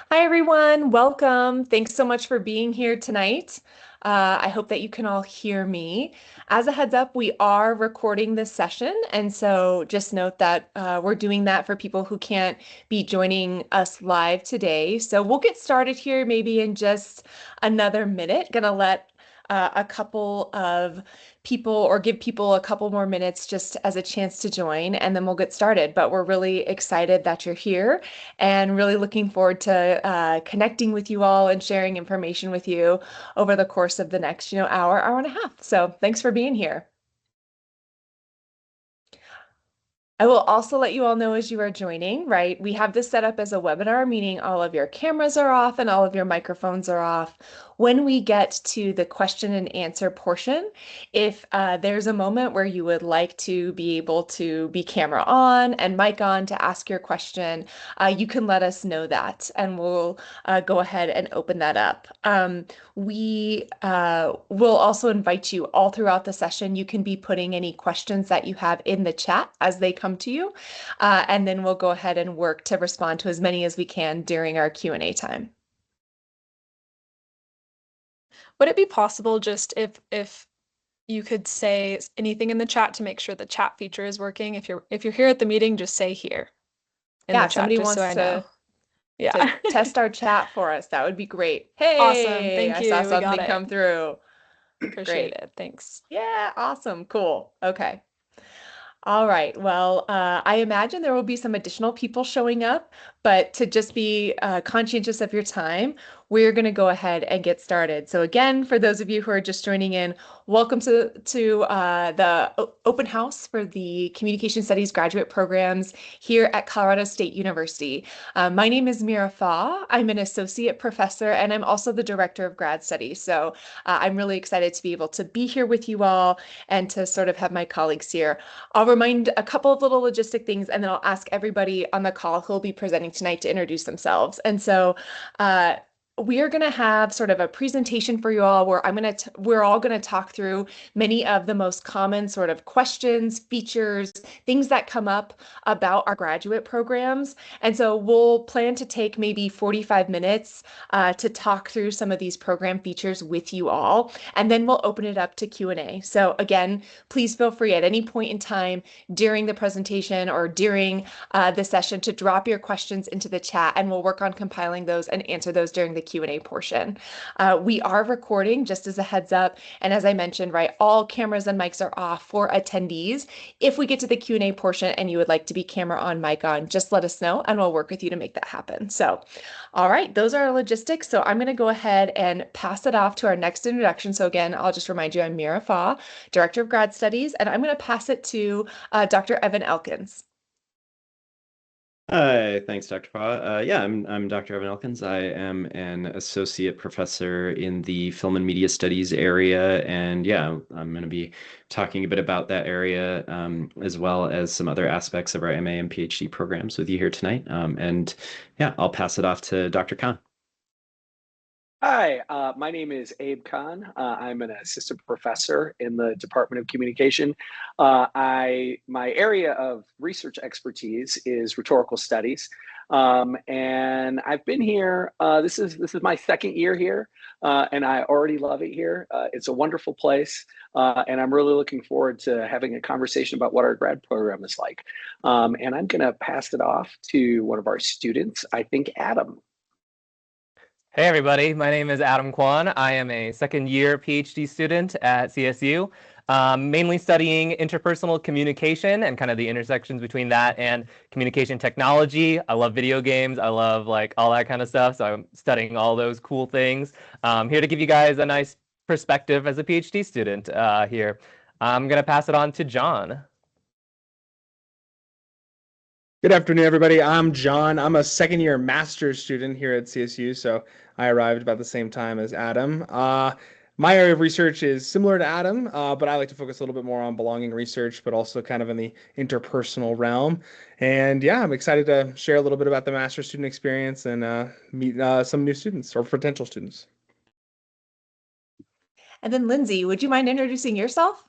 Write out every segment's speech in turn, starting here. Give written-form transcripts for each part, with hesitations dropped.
Hi, everyone. Welcome. Thanks so much for being here tonight. I hope that you can all hear me. As a heads up, we are recording this session. And so just note that we're doing that for people who can't be joining us live today. So we'll get started here maybe in just another minute. Gonna let a couple of people or give people a couple more minutes just as a chance to join, and then we'll get started. But we're really excited that you're here and really looking forward to connecting with you all and sharing information with you over the course of the next, hour and a half. So thanks for being here. I will also let you all know as you are joining, right? We have this set up as a webinar, meaning all of your cameras are off and all of your microphones are off. When we get to the question and answer portion, if there's a moment where you would like to be able to be camera on and mic on to ask your question, you can let us know that and we'll go ahead and open that up. We will also invite you all throughout the session. You can be putting any questions that you have in the chat as they come to you, and then we'll go ahead and work to respond to as many as we can during our Q&A time. Would it be possible just if you could say anything in the chat to make sure the chat feature is working? If you're here at the meeting, just say here in the Yeah, if chat, somebody just so wants I know. to Yeah. test our chat for us, that would be great. Awesome. Hey, Thank I saw you. We got something it. come through. Appreciate Great. it. Thanks. Yeah, awesome. Cool. Okay. All right. Well, I imagine there will be some additional people showing up, but to just be conscientious of your time, we're going to go ahead and get started. So again, for those of you who are just joining in, welcome to the open house for the Communication Studies graduate programs here at Colorado State University. My name is Mira Fa. I'm an associate professor, and I'm also the director of grad studies. So I'm really excited to be able to be here with you all and to sort of have my colleagues here. I'll remind a couple of little logistic things, and then I'll ask everybody on the call who will be presenting tonight to introduce themselves. And so we are going to have sort of a presentation for you all where we're all going to talk through many of the most common sort of questions, features, things that come up about our graduate programs. And so we'll plan to take maybe 45 minutes to talk through some of these program features with you all, and then we'll open it up to Q&A. So again, please feel free at any point in time during the presentation or during the session to drop your questions into the chat, and we'll work on compiling those and answer those during the Q&A portion. We are recording, just as a heads up, and as I mentioned, right, all cameras and mics are off for attendees. If we get to the Q&A portion and you would like to be camera on, mic on, just let us know and we'll work with you to make that happen. So, all right, those are our logistics. So I'm going to go ahead and pass it off to our next introduction. So again, I'll just remind you, I'm Mira Fa, Director of Grad Studies, and I'm going to pass it to Dr. Evan Elkins. Hi, thanks, Dr. Pa. Yeah, I'm Dr. Evan Elkins. I am an associate professor in the film and media studies area, and yeah, I'm going to be talking a bit about that area as well as some other aspects of our MA and PhD programs with you here tonight. And yeah, I'll pass it off to Dr. Khan. Hi, my name is Abe Khan. I'm an assistant professor in the Department of Communication. My area of research expertise is rhetorical studies, and I've been here. This is my second year here, and I already love it here. It's a wonderful place, and I'm really looking forward to having a conversation about what our grad program is like. And I'm going to pass it off to one of our students. I think Adam. Hey everybody, my name is Adam Kwan. I am a second year PhD student at CSU, mainly studying interpersonal communication and kind of the intersections between that and communication technology. I love video games. I love like all that kind of stuff. So I'm studying all those cool things. Here to give you guys a nice perspective as a PhD student here. I'm going to pass it on to John. Good afternoon, everybody. I'm John. I'm a second year master's student here at CSU, so I arrived about the same time as Adam. My area of research is similar to Adam, but I like to focus a little bit more on belonging research, but also kind of in the interpersonal realm. And yeah, I'm excited to share a little bit about the master's student experience and meet some new students or potential students. And then Lindsay, would you mind introducing yourself?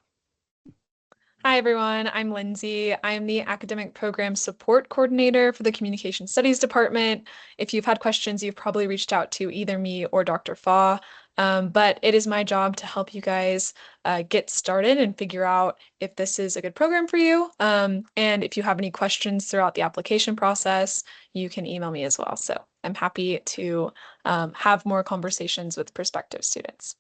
Hi, everyone. I'm Lindsay. I'm the Academic Program Support Coordinator for the Communication Studies Department. If you've had questions, you've probably reached out to either me or Dr. Fa. But it is my job to help you guys get started and figure out if this is a good program for you. And if you have any questions throughout the application process, you can email me as well. So I'm happy to have more conversations with prospective students.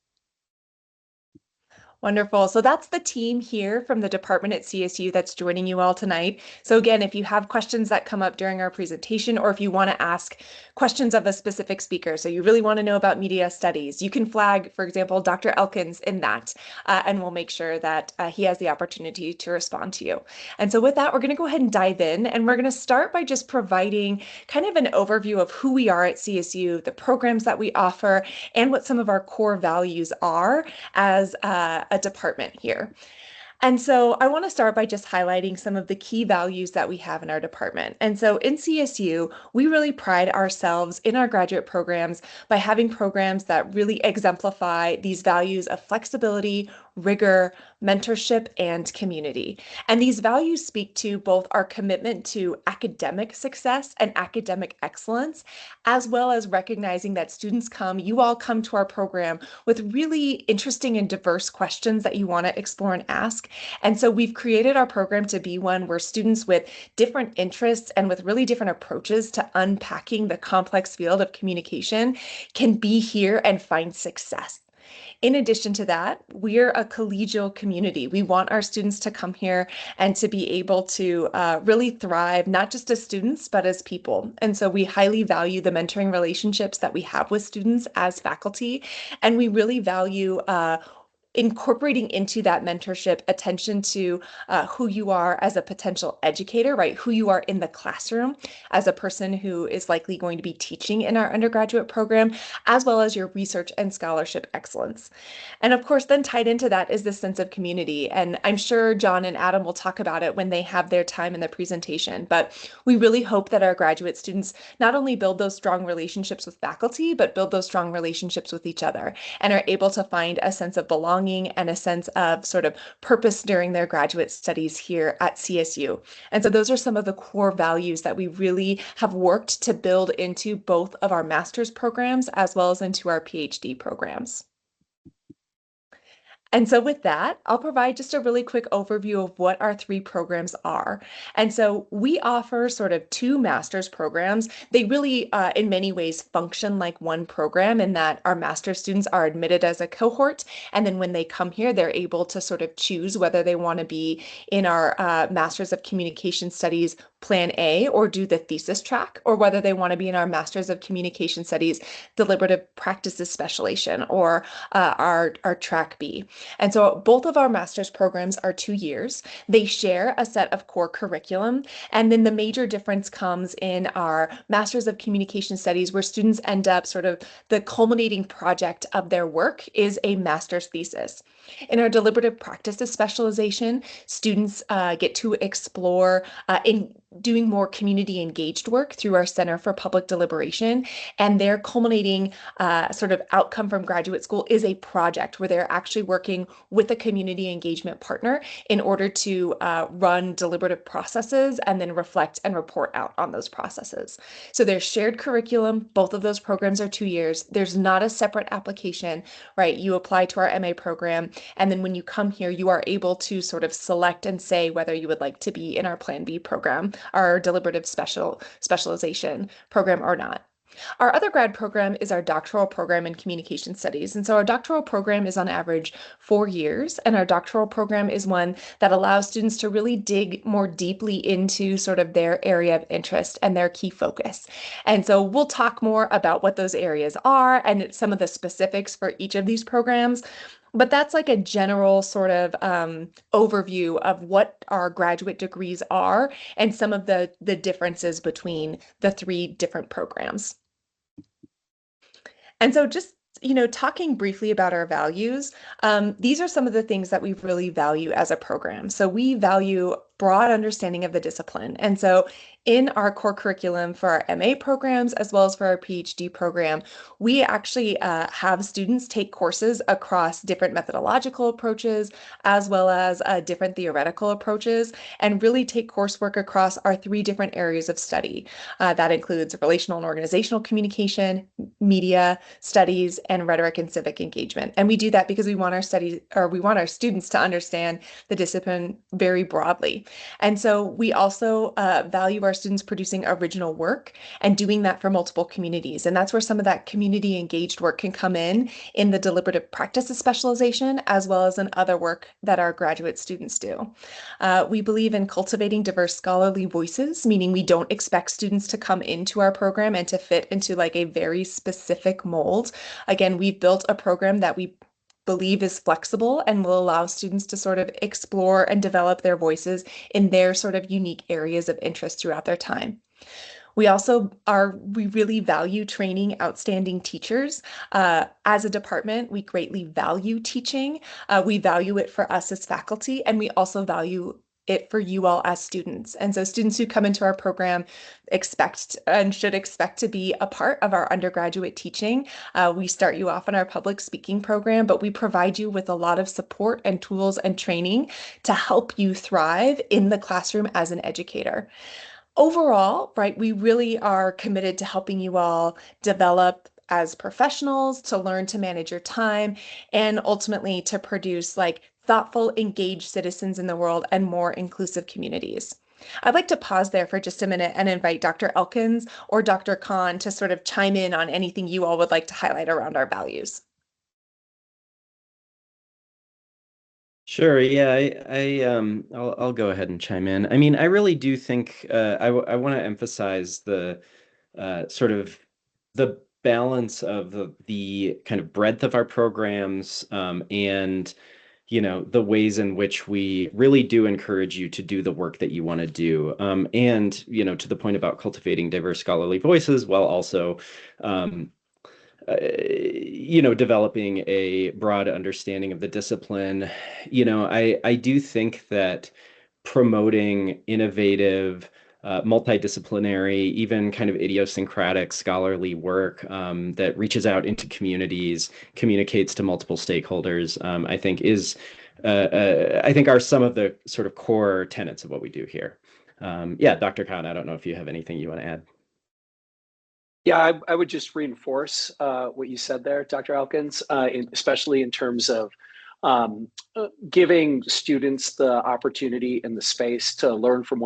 Wonderful. So that's the team here from the department at CSU that's joining you all tonight. So again, if you have questions that come up during our presentation, or if you want to ask questions of a specific speaker, so you really want to know about media studies, you can flag, for example, Dr. Elkins in that, and we'll make sure that he has the opportunity to respond to you. And so with that, we're going to go ahead and dive in, and we're going to start by just providing kind of an overview of who we are at CSU, the programs that we offer, and what some of our core values are as a department here. And so I want to start by just highlighting some of the key values that we have in our department. And so in CSU, we really pride ourselves in our graduate programs by having programs that really exemplify these values of flexibility, rigor, mentorship, and community. And these values speak to both our commitment to academic success and academic excellence, as well as recognizing that you all come to our program with really interesting and diverse questions that you want to explore and ask. And so we've created our program to be one where students with different interests and with really different approaches to unpacking the complex field of communication can be here and find success. In addition to that, we're a collegial community. We want our students to come here and to be able to really thrive, not just as students, but as people. And so we highly value the mentoring relationships that we have with students as faculty, and we really value incorporating into that mentorship attention to who you are as a potential educator, right? Who you are in the classroom as a person who is likely going to be teaching in our undergraduate program, as well as your research and scholarship excellence. And of course, then tied into that is this sense of community. And I'm sure John and Adam will talk about it when they have their time in the presentation. But we really hope that our graduate students not only build those strong relationships with faculty, but build those strong relationships with each other and are able to find a sense of belonging and a sense of sort of purpose during their graduate studies here at CSU. And so those are some of the core values that we really have worked to build into both of our master's programs as well as into our PhD programs. And so with that, I'll provide just a really quick overview of what our three programs are. And so we offer sort of two master's programs. They really, in many ways, function like one program in that our master's students are admitted as a cohort. And then when they come here, they're able to sort of choose whether they want to be in our Master's of Communication Studies Plan A or do the thesis track, or whether they want to be in our Master's of Communication Studies Deliberative Practices Specialization or our Track B. And so both of our master's programs are 2 years. They share a set of core curriculum. And then the major difference comes in our Master's of Communication Studies, where students end up sort of the culminating project of their work is a master's thesis. In our deliberative practices specialization, students get to explore in doing more community engaged work through our Center for Public Deliberation. And their culminating sort of outcome from graduate school is a project where they're actually working with a community engagement partner in order to run deliberative processes and then reflect and report out on those processes. So there's shared curriculum. Both of those programs are 2 years. There's not a separate application, right? You apply to our MA program, and then when you come here, you are able to sort of select and say whether you would like to be in our Plan B program, our deliberative specialization program or not. Our other grad program is our doctoral program in communication studies. And so our doctoral program is on average 4 years. And our doctoral program is one that allows students to really dig more deeply into sort of their area of interest and their key focus. And so we'll talk more about what those areas are and some of the specifics for each of these programs. But that's like a general sort of overview of what our graduate degrees are and some of the differences between the three different programs. And so just, talking briefly about our values, these are some of the things that we really value as a program. So we value broad understanding of the discipline. And so in our core curriculum for our MA programs, as well as for our PhD program, we actually have students take courses across different methodological approaches, as well as different theoretical approaches, and really take coursework across our 3 different areas of study. That includes relational and organizational communication, media studies, and rhetoric and civic engagement. And we do that because we want our students to understand the discipline very broadly. And so we also value our students producing original work and doing that for multiple communities. And that's where some of that community engaged work can come in the deliberative practice of specialization, as well as in other work that our graduate students do. We believe in cultivating diverse scholarly voices, meaning we don't expect students to come into our program and to fit into like a very specific mold. Again, we've built a program that we believe is flexible and will allow students to sort of explore and develop their voices in their sort of unique areas of interest throughout their time. We really value training outstanding teachers. As a department, we greatly value teaching. We value it for us as faculty, and we also value it for you all as students. And so students who come into our program expect and should expect to be a part of our undergraduate teaching. We start you off in our public speaking program, but we provide you with a lot of support and tools and training to help you thrive in the classroom as an educator. Overall, right, we really are committed to helping you all develop as professionals, to learn to manage your time, and ultimately to produce like thoughtful, engaged citizens in the world and more inclusive communities. I'd like to pause there for just a minute and invite Dr. Elkins or Dr. Khan to sort of chime in on anything you all would like to highlight around our values. Sure. Yeah, I'll go ahead and chime in. I mean, I really do think I want to emphasize the sort of the balance of the kind of breadth of our programs, and the ways in which we really do encourage you to do the work that you want to do, and to the point about cultivating diverse scholarly voices while also um, developing a broad understanding of the discipline. I do think that promoting innovative, multidisciplinary, even kind of idiosyncratic scholarly work that reaches out into communities, communicates to multiple stakeholders, I think are some of the sort of core tenets of what we do here. Yeah, Dr. Khan, I don't know if you have anything you want to add. Yeah, I would just reinforce what you said there, Dr. Elkins, especially in terms of giving students the opportunity and the space to learn from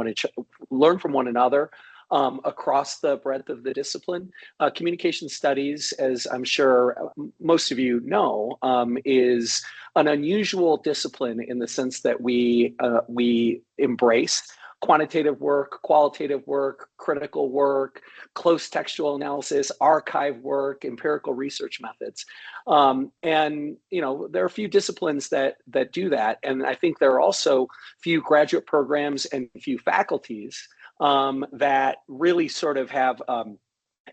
learn from one another across the breadth of the discipline. Communication studies, as I'm sure most of you know, is an unusual discipline in the sense that we embrace quantitative work, qualitative work, critical work, close textual analysis, archive work, empirical research methods. And there are a few disciplines that do that. And I think there are also few graduate programs and few faculties that really sort of have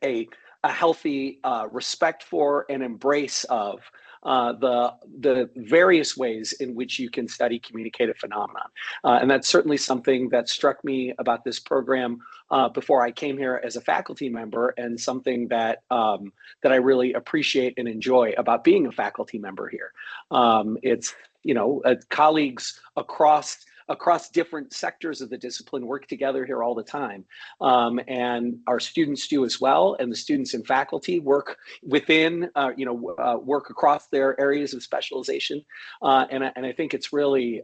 a healthy respect for and embrace of the various ways in which you can study communicative phenomena. And that's certainly something that struck me about this program before I came here as a faculty member, and something that I really appreciate and enjoy about being a faculty member here. It's colleagues across different sectors of the discipline work together here all the time. And our students do as well. And the students and faculty work within, work across their areas of specialization. And I think it's really,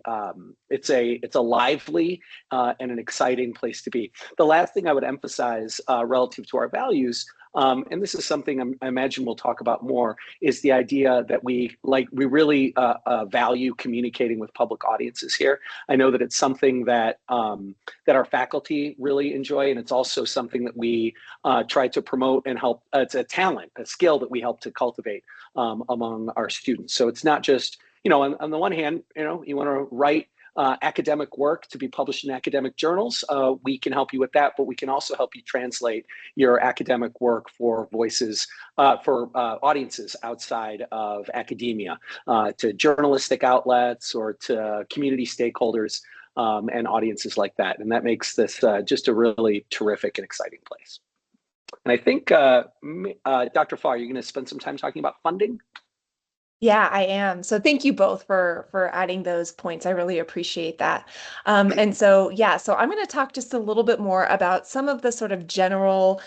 it's a lively and an exciting place to be. The last thing I would emphasize relative to our values, and this is something I imagine we'll talk about more, is the idea that we really value communicating with public audiences here. I know that it's something that our faculty really enjoy, and it's also something that we try to promote and help. It's a talent, a skill that we help to cultivate among our students. So it's not just, on the one hand, you want to write academic work to be published in academic journals. We can help you with that, but we can also help you translate your academic work for voices, for audiences outside of academia, to journalistic outlets or to community stakeholders. and audiences like that. And that makes this just a really terrific and exciting place. And I think, Dr. Farr, you're going to spend some time talking about funding. Yeah, I am. So thank you both for adding those points. I really appreciate that. And so yeah, so I'm going to talk just a little bit more about some of the sort of general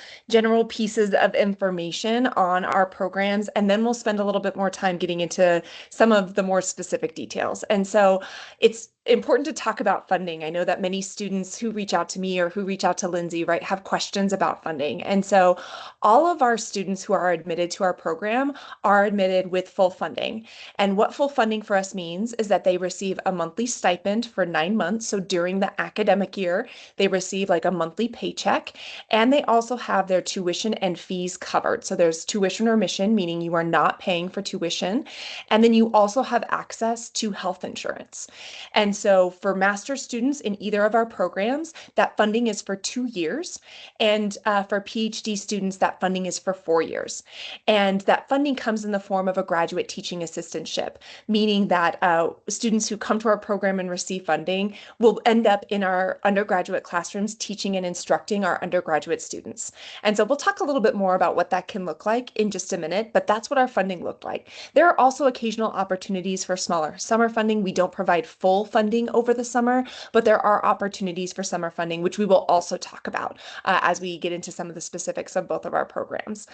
pieces of information on our programs, and then we'll spend a little bit more time getting into some of the more specific details. And so it's important to talk about funding. I know that many students who reach out to me or who reach out to Lindsay, right, have questions about funding. And so all of our students who are admitted to our program are admitted with full funding. And what full funding for us means is that they receive a monthly stipend for 9 months. So during the academic year, they receive like a monthly paycheck, and they also have their tuition and fees covered. So there's tuition remission, meaning you are not paying for tuition. And then you also have access to health insurance. And so for master's students in either of our programs, that funding is for 2 years. And for PhD students, that funding is for 4 years. And that funding comes in the form of a graduate teaching assistantship, meaning that students who come to our program and receive funding will end up in our undergraduate classrooms teaching and instructing our undergraduate students. And so we'll talk a little bit more about what that can look like in just a minute, but that's what our funding looked like. There are also occasional opportunities for smaller summer funding. We don't provide full funding over the summer, but there are opportunities for summer funding, which we will also talk about as we get into some of the specifics of both of our programs.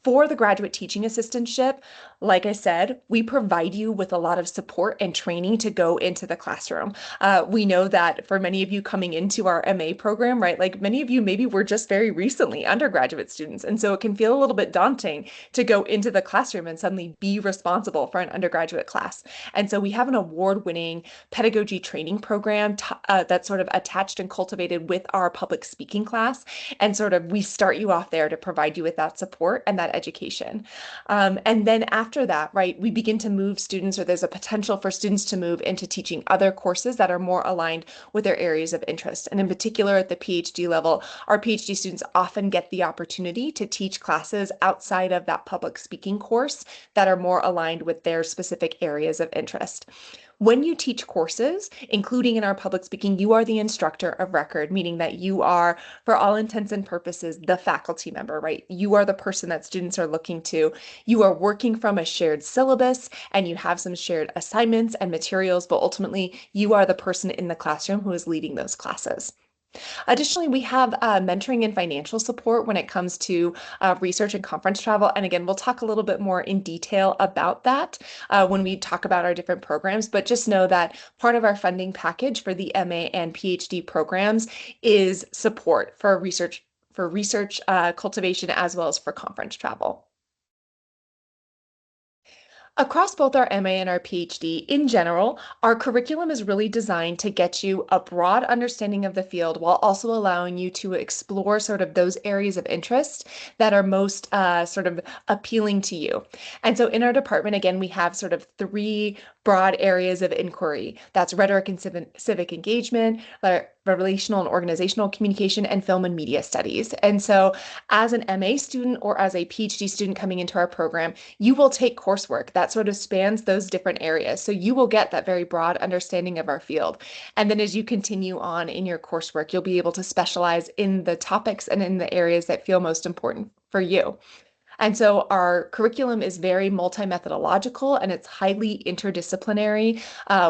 For the graduate teaching assistantship, like I said, we provide you with a lot of support and training to go into the classroom. We know that for many of you coming into our MA program, right, like many of you maybe were just very recently undergraduate students. And so it can feel a little bit daunting to go into the classroom and suddenly be responsible for an undergraduate class. And so we have an award-winning pedagogy training program that's sort of attached and cultivated with our public speaking class. And sort of we start you off there to provide you with that support and that education. And then after that, right, we begin to move students, or there's a potential for students to move into teaching other courses that are more aligned with their areas of interest. And in particular, at the PhD level, our PhD students often get the opportunity to teach classes outside of that public speaking course that are more aligned with their specific areas of interest. When you teach courses, including in our public speaking, you are the instructor of record, meaning that you are, for all intents and purposes, the faculty member, right? You are the person that students are looking to. You are working from a shared syllabus and you have some shared assignments and materials, but ultimately you are the person in the classroom who is leading those classes. Additionally, we have mentoring and financial support when it comes to research and conference travel. And again, we'll talk a little bit more in detail about that when we talk about our different programs. But just know that part of our funding package for the MA and PhD programs is support for research cultivation as well as for conference travel. Across both our MA and our PhD, in general, our curriculum is really designed to get you a broad understanding of the field while also allowing you to explore sort of those areas of interest that are most sort of appealing to you. And so in our department, again, we have sort of three broad areas of inquiry. That's rhetoric and civic engagement, relational and organizational communication, and film and media studies. And so as an MA student or as a PhD student coming into our program, you will take coursework that sort of spans those different areas. So you will get that very broad understanding of our field. And then as you continue on in your coursework, you'll be able to specialize in the topics and in the areas that feel most important for you. And so our curriculum is very multi-methodological and it's highly interdisciplinary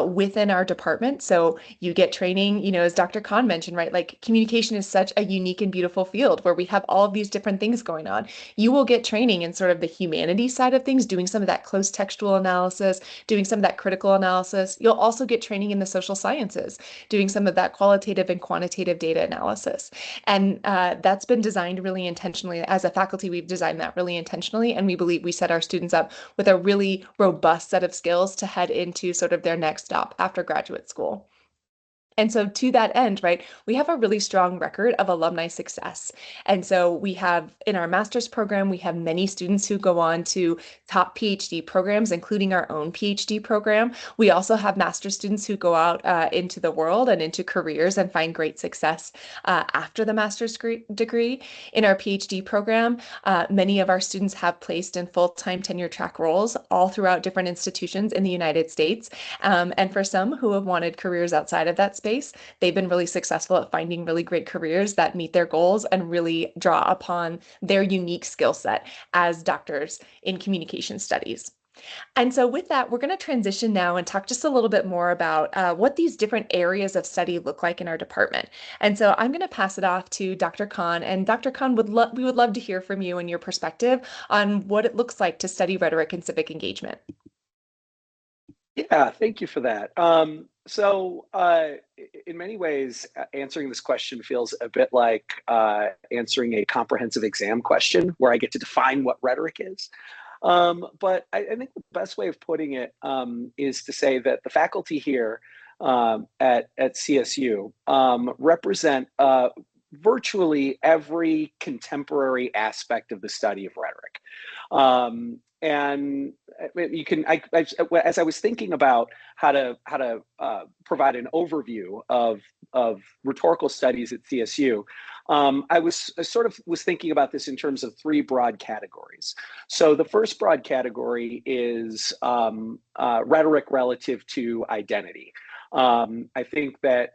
within our department. So you get training, as Dr. Khan mentioned, right? Like communication is such a unique and beautiful field where we have all of these different things going on. You will get training in sort of the humanities side of things, doing some of that close textual analysis, doing some of that critical analysis. You'll also get training in the social sciences, doing some of that qualitative and quantitative data analysis. And that's been designed really intentionally. As a faculty, we've designed that really intentionally, and we believe we set our students up with a really robust set of skills to head into sort of their next stop after graduate school. And so to that end, right, we have a really strong record of alumni success. And so we have in our master's program, we have many students who go on to top PhD programs, including our own PhD program. We also have master's students who go out into the world and into careers and find great success after the master's degree. In our PhD program, many of our students have placed in full-time tenure track roles all throughout different institutions in the United States. And for some who have wanted careers outside of that space, they've been really successful at finding really great careers that meet their goals and really draw upon their unique skill set as doctors in communication studies. And so with that, we're going to transition now and talk just a little bit more about what these different areas of study look like in our department. And so I'm going to pass it off to Dr. Khan. And Dr. Khan, we would love to hear from you and your perspective on what it looks like to study rhetoric and civic engagement. Yeah, thank you for that. In many ways, answering this question feels a bit like answering a comprehensive exam question where I get to define what rhetoric is. But I think the best way of putting it is to say that the faculty here at CSU represent virtually every contemporary aspect of the study of rhetoric. And you can, as I was thinking about how to provide an overview of rhetorical studies at CSU, I sort of was thinking about this in terms of three broad categories. So the first broad category is rhetoric relative to identity. I think that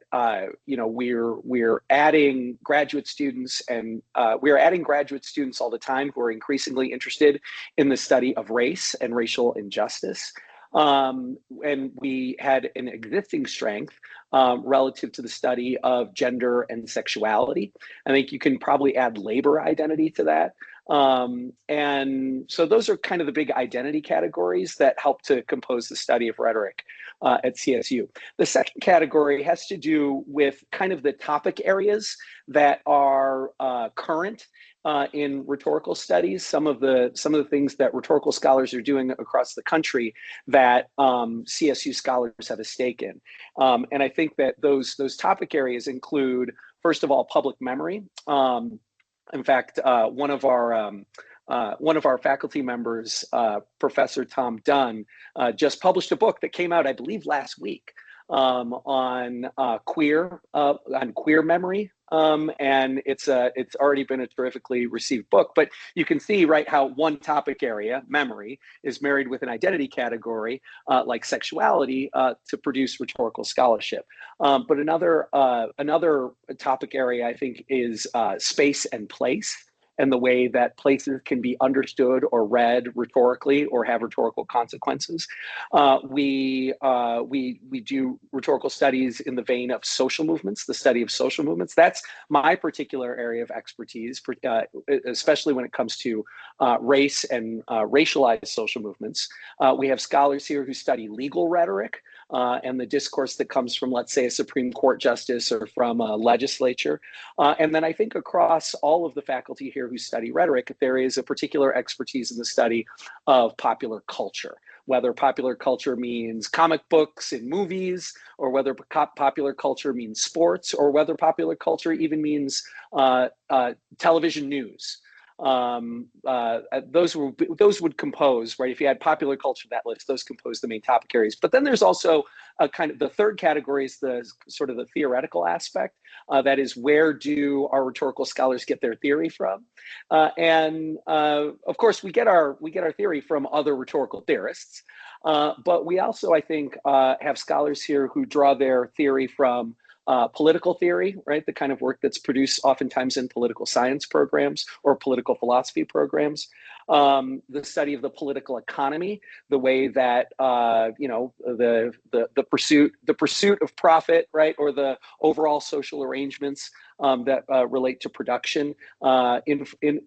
we're adding graduate students, and we're adding graduate students all the time who are increasingly interested in the study of race and racial injustice. And we had an existing strength relative to the study of gender and sexuality. I think you can probably add labor identity to that. And so those are kind of the big identity categories that help to compose the study of rhetoric at CSU. The second category has to do with kind of the topic areas that are current in rhetorical studies. Some of the things that rhetorical scholars are doing across the country that CSU scholars have a stake in. And I think that those topic areas include, first of all, public memory. In fact, one of our faculty members, Professor Tom Dunn, just published a book that came out, I believe, last week on queer memory, and it's already been a terrifically received book. But you can see, right, how one topic area, memory, is married with an identity category like sexuality to produce rhetorical scholarship. But another topic area, I think, is space and place, and the way that places can be understood or read rhetorically or have rhetorical consequences. We do rhetorical studies in the vein of social movements, the study of social movements. That's my particular area of expertise, especially when it comes to race and racialized social movements. We have scholars here who study legal rhetoric and the discourse that comes from, let's say, a Supreme Court justice or from a legislature. And then I think across all of the faculty here who study rhetoric, there is a particular expertise in the study of popular culture, whether popular culture means comic books and movies, or whether popular culture means sports, or whether popular culture even means television news. Those would compose, right? If you had popular culture, that list, those compose the main topic areas. But then there's also a kind of the third category is the sort of the theoretical aspect. That is, where do our rhetorical scholars get their theory from? And of course, we get our theory from other rhetorical theorists. But we also, I think, have scholars here who draw their theory from political theory, right? The kind of work that's produced oftentimes in political science programs or political philosophy programs. The study of the political economy, the way that the pursuit of profit, right, or the overall social arrangements that relate to production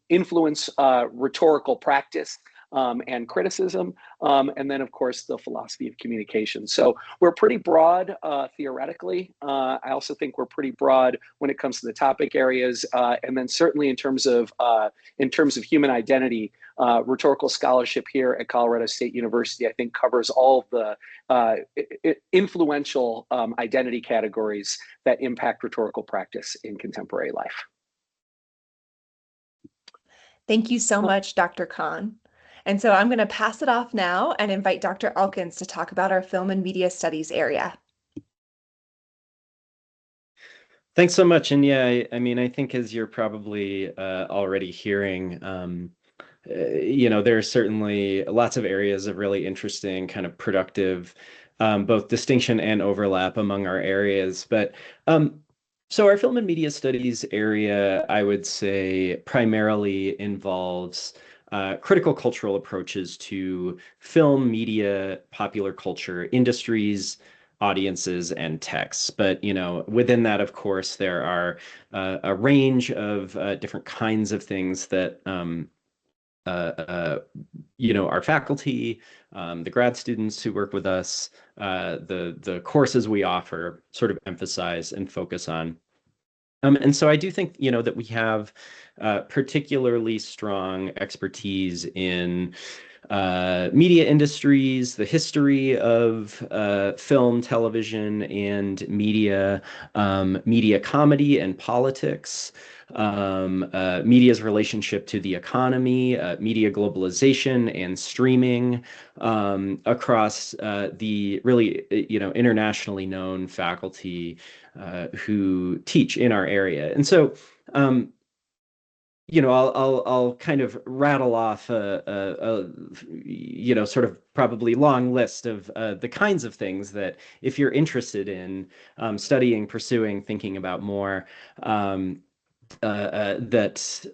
influence rhetorical practice. and criticism, and then, of course, the philosophy of communication. So we're pretty broad theoretically. I also think we're pretty broad when it comes to the topic areas, and then certainly in terms of human identity. Rhetorical scholarship here at Colorado State University, I think, covers all of the influential identity categories that impact rhetorical practice in contemporary life. Thank you so much, Dr. Khan. And so I'm going to pass it off now and invite Dr. Elkins to talk about our film and media studies area. Thanks so much. And yeah, I mean, I think as you're probably already hearing, there are certainly lots of areas of really interesting, kind of productive, both distinction and overlap among our areas. But so our film and media studies area, I would say, primarily involves critical cultural approaches to film, media, popular culture, industries, audiences, and texts. But within that, of course, there are a range of different kinds of things that our faculty, the grad students who work with us, the courses we offer sort of emphasize and focus on. And so I do think, that we have particularly strong expertise in media industries, the history of film, television, and media, media comedy and politics, media's relationship to the economy, media globalization and streaming, across the really, internationally known faculty who teach in our area. And so, I'll kind of rattle off a sort of probably long list of the kinds of things that if you're interested in studying, pursuing, thinking about more, that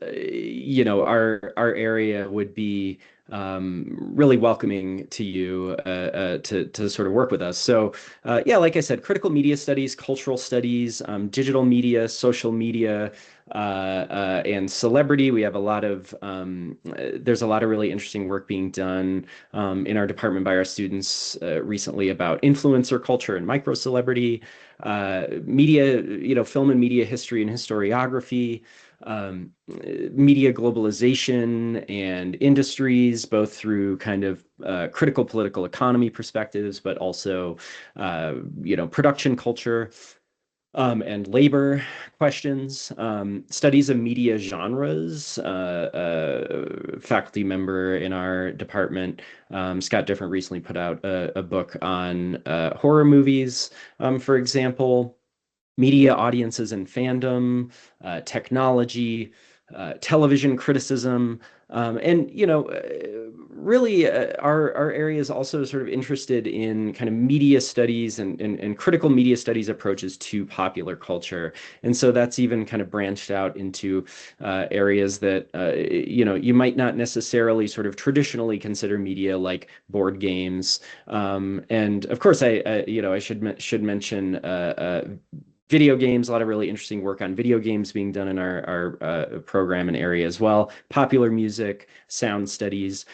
our area would be really welcoming to you to sort of work with us. So like I said, critical media studies, cultural studies, digital media, social media, and celebrity. We have a lot of there's a lot of really interesting work being done in our department by our students recently about influencer culture and micro celebrity, media, film and media history and historiography, media globalization and industries, both through kind of critical political economy perspectives, but also, production culture. And labor questions, studies of media genres. Faculty member in our department, Scott Different, recently put out a book on horror movies, for example, media audiences and fandom, technology, television criticism, and really our area is also sort of interested in kind of media studies and critical media studies approaches to popular culture. And so that's even kind of branched out into areas that you might not necessarily sort of traditionally consider media, like board games. And of course, I should mention video games. A lot of really interesting work on video games being done in our program and area as well. Popular music, sound studies.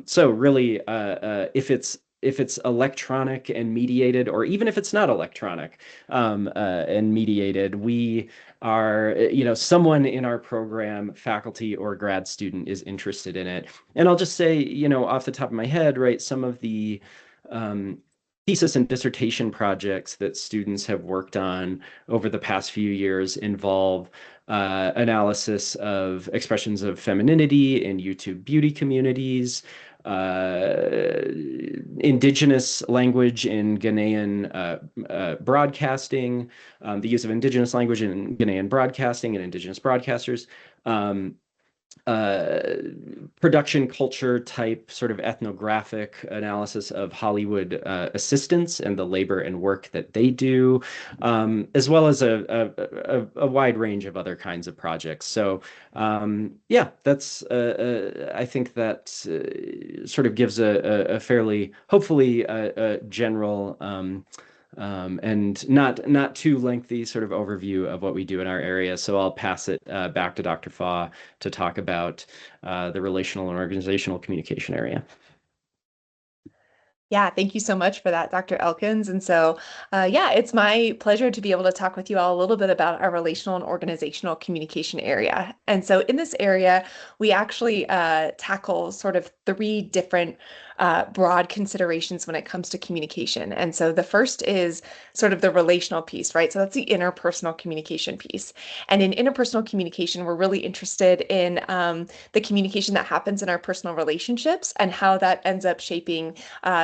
So really, if it's electronic and mediated, or even if it's not electronic and mediated, we are, someone in our program, faculty or grad student, is interested in it. And I'll just say, off the top of my head, right, some of the thesis and dissertation projects that students have worked on over the past few years involve analysis of expressions of femininity in YouTube beauty communities, indigenous language in Ghanaian broadcasting, the use of indigenous language in Ghanaian broadcasting and indigenous broadcasters, production culture type sort of ethnographic analysis of Hollywood assistants and the labor and work that they do, as well as a wide range of other kinds of projects. So that's I think that sort of gives a fairly, hopefully, a general and not too lengthy sort of overview of what we do in our area. So I'll pass it back to Dr. Fa to talk about the relational and organizational communication area. Yeah, thank you so much for that, Dr. Elkins. And so, yeah, it's my pleasure to be able to talk with you all a little bit about our relational and organizational communication area. And so, in this area, we actually tackle sort of three different broad considerations when it comes to communication. And so, the first is sort of the relational piece, right? So, that's the interpersonal communication piece. And in interpersonal communication, we're really interested in the communication that happens in our personal relationships and how that ends up shaping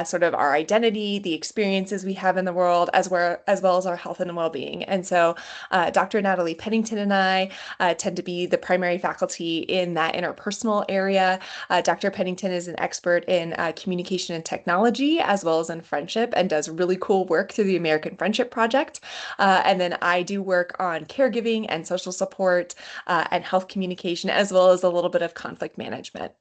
sort of our identity, the experiences we have in the world, as well as our health and well-being. And so Dr. Natalie Pennington and I tend to be the primary faculty in that interpersonal area. Dr. Pennington is an expert in communication and technology, as well as in friendship, and does really cool work through the American Friendship Project. And then I do work on caregiving and social support and health communication, as well as a little bit of conflict management.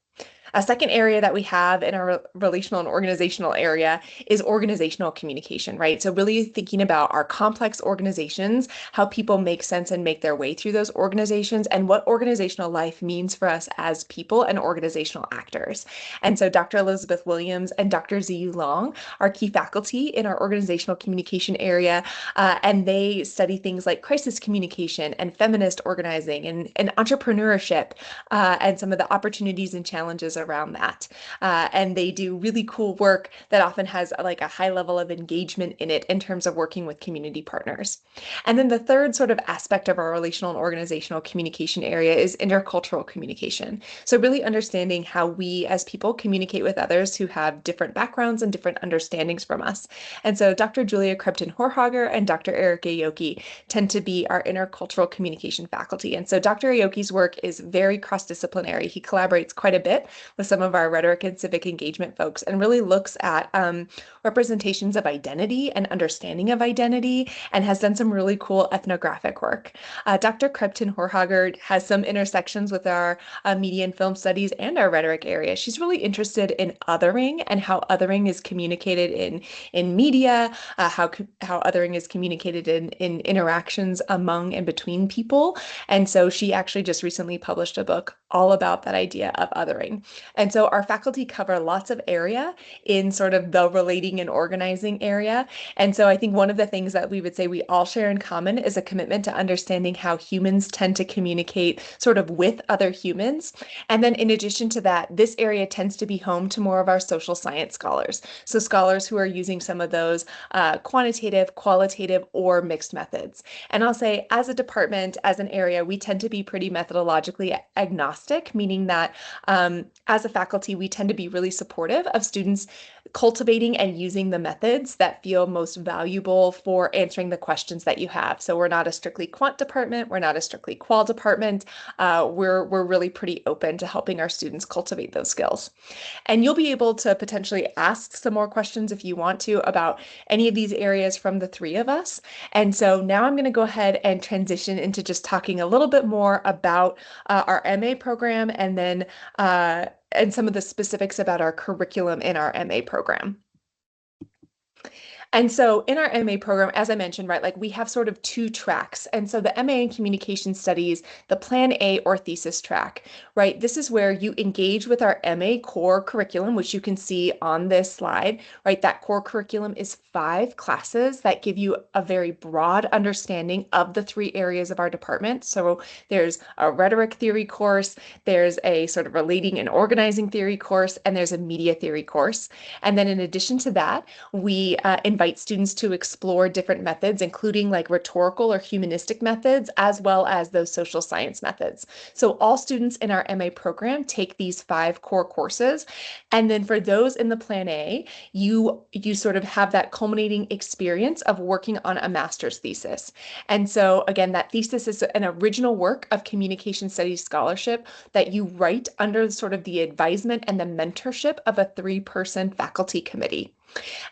A second area that we have in our relational and organizational area is organizational communication, right? So really thinking about our complex organizations, how people make sense and make their way through those organizations, and what organizational life means for us as people and organizational actors. And so Dr. Elizabeth Williams and Dr. Ziyu Long are key faculty in our organizational communication area, and they study things like crisis communication and feminist organizing and entrepreneurship, and some of the opportunities and challenges around that. And they do really cool work that often has like a high level of engagement in it in terms of working with community partners. And then the third sort of aspect of our relational and organizational communication area is intercultural communication. So really understanding how we as people communicate with others who have different backgrounds and different understandings from us. And so Dr. Julia Krebton-Horhager and Dr. Eric Aoki tend to be our intercultural communication faculty. And so Dr. Aoki's work is very cross-disciplinary. He collaborates quite a bit with some of our rhetoric and civic engagement folks and really looks at representations of identity and understanding of identity and has done some really cool ethnographic work. Dr. Krebton-Horhager has some intersections with our media and film studies and our rhetoric area. She's really interested in othering and how othering is communicated in media, how othering is communicated in interactions among and between people. And so she actually just recently published a book all about that idea of othering. And so our faculty cover lots of area in sort of the relating and organizing area. And so I think one of the things that we would say we all share in common is a commitment to understanding how humans tend to communicate sort of with other humans. And then in addition to that, this area tends to be home to more of our social science scholars. So scholars who are using some of those quantitative, qualitative, or mixed methods. And I'll say as a department, as an area, we tend to be pretty methodologically agnostic, meaning that as a faculty, we tend to be really supportive of students cultivating and using the methods that feel most valuable for answering the questions that you have. So we're not a strictly quant department. We're not a strictly qual department. We're really pretty open to helping our students cultivate those skills. And you'll be able to potentially ask some more questions if you want to about any of these areas from the three of us. And so now I'm going to go ahead and transition into just talking a little bit more about our MA program and then and some of the specifics about our curriculum in our MA program. And so in our MA program, as I mentioned, right, like we have sort of two tracks. And so the MA in Communication Studies, the Plan A or thesis track, right, this is where you engage with our MA core curriculum, which you can see on this slide, right? That core curriculum is 5 classes that give you a very broad understanding of the 3 areas of our department. So there's a rhetoric theory course, there's a sort of relating and organizing theory course, and there's a media theory course. And then in addition to that, we invite students to explore different methods, including like rhetorical or humanistic methods, as well as those social science methods. So all students in our MA program take these 5 core courses. And then for those in the Plan A, you sort of have that culminating experience of working on a master's thesis. And so again, that thesis is an original work of communication studies scholarship that you write under sort of the advisement and the mentorship of a 3-person faculty committee.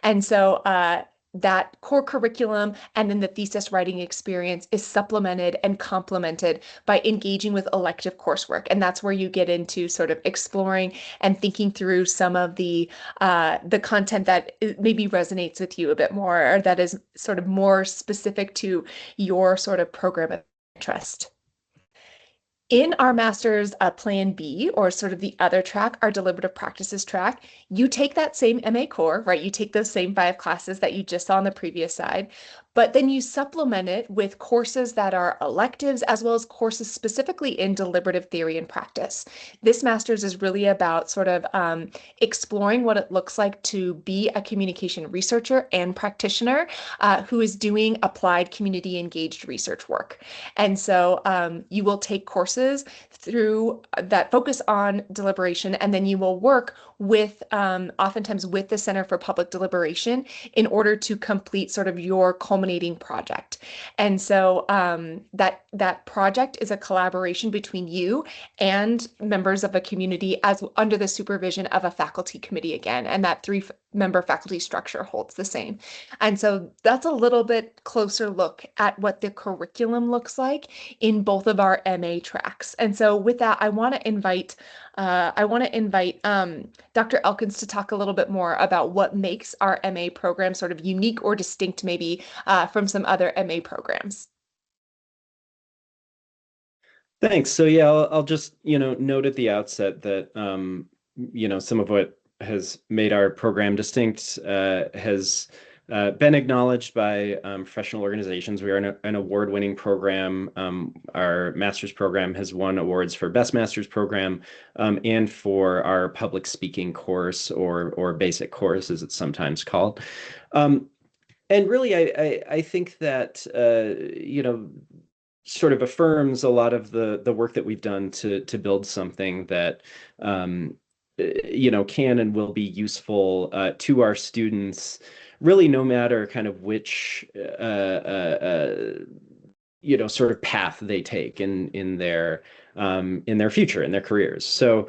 And so that core curriculum and then the thesis writing experience is supplemented and complemented by engaging with elective coursework. And that's where you get into sort of exploring and thinking through some of the content that maybe resonates with you a bit more, or that is sort of more specific to your sort of program of interest. In our master's plan B, or sort of the other track, our deliberative practices track, you take that same MA core, right? You take those same 5 classes that you just saw on the previous side, but then you supplement it with courses that are electives as well as courses specifically in deliberative theory and practice. This master's is really about sort of exploring what it looks like to be a communication researcher and practitioner who is doing applied community engaged research work. And so you will take courses through that focus on deliberation, and then you will work with oftentimes with the Center for Public Deliberation in order to complete sort of your culminating project. And so that project is a collaboration between you and members of a community as under the supervision of a faculty committee again, and that 3-member faculty structure holds the same. And so that's a little bit closer look at what the curriculum looks like in both of our MA tracks. And so with that, I want to invite Dr. Elkins to talk a little bit more about what makes our MA program sort of unique or distinct maybe from some other MA programs. Thanks. So yeah, I'll just, note at the outset that, some of what has made our program distinct has been acknowledged by professional organizations. We are an award-winning program. Our master's program has won awards for Best Master's Program and for our public speaking course, or basic course, as it's sometimes called. And really, I think that, sort of affirms a lot of the work that we've done to build something that can and will be useful to our students, really no matter kind of which sort of path they take in their future, in their careers. So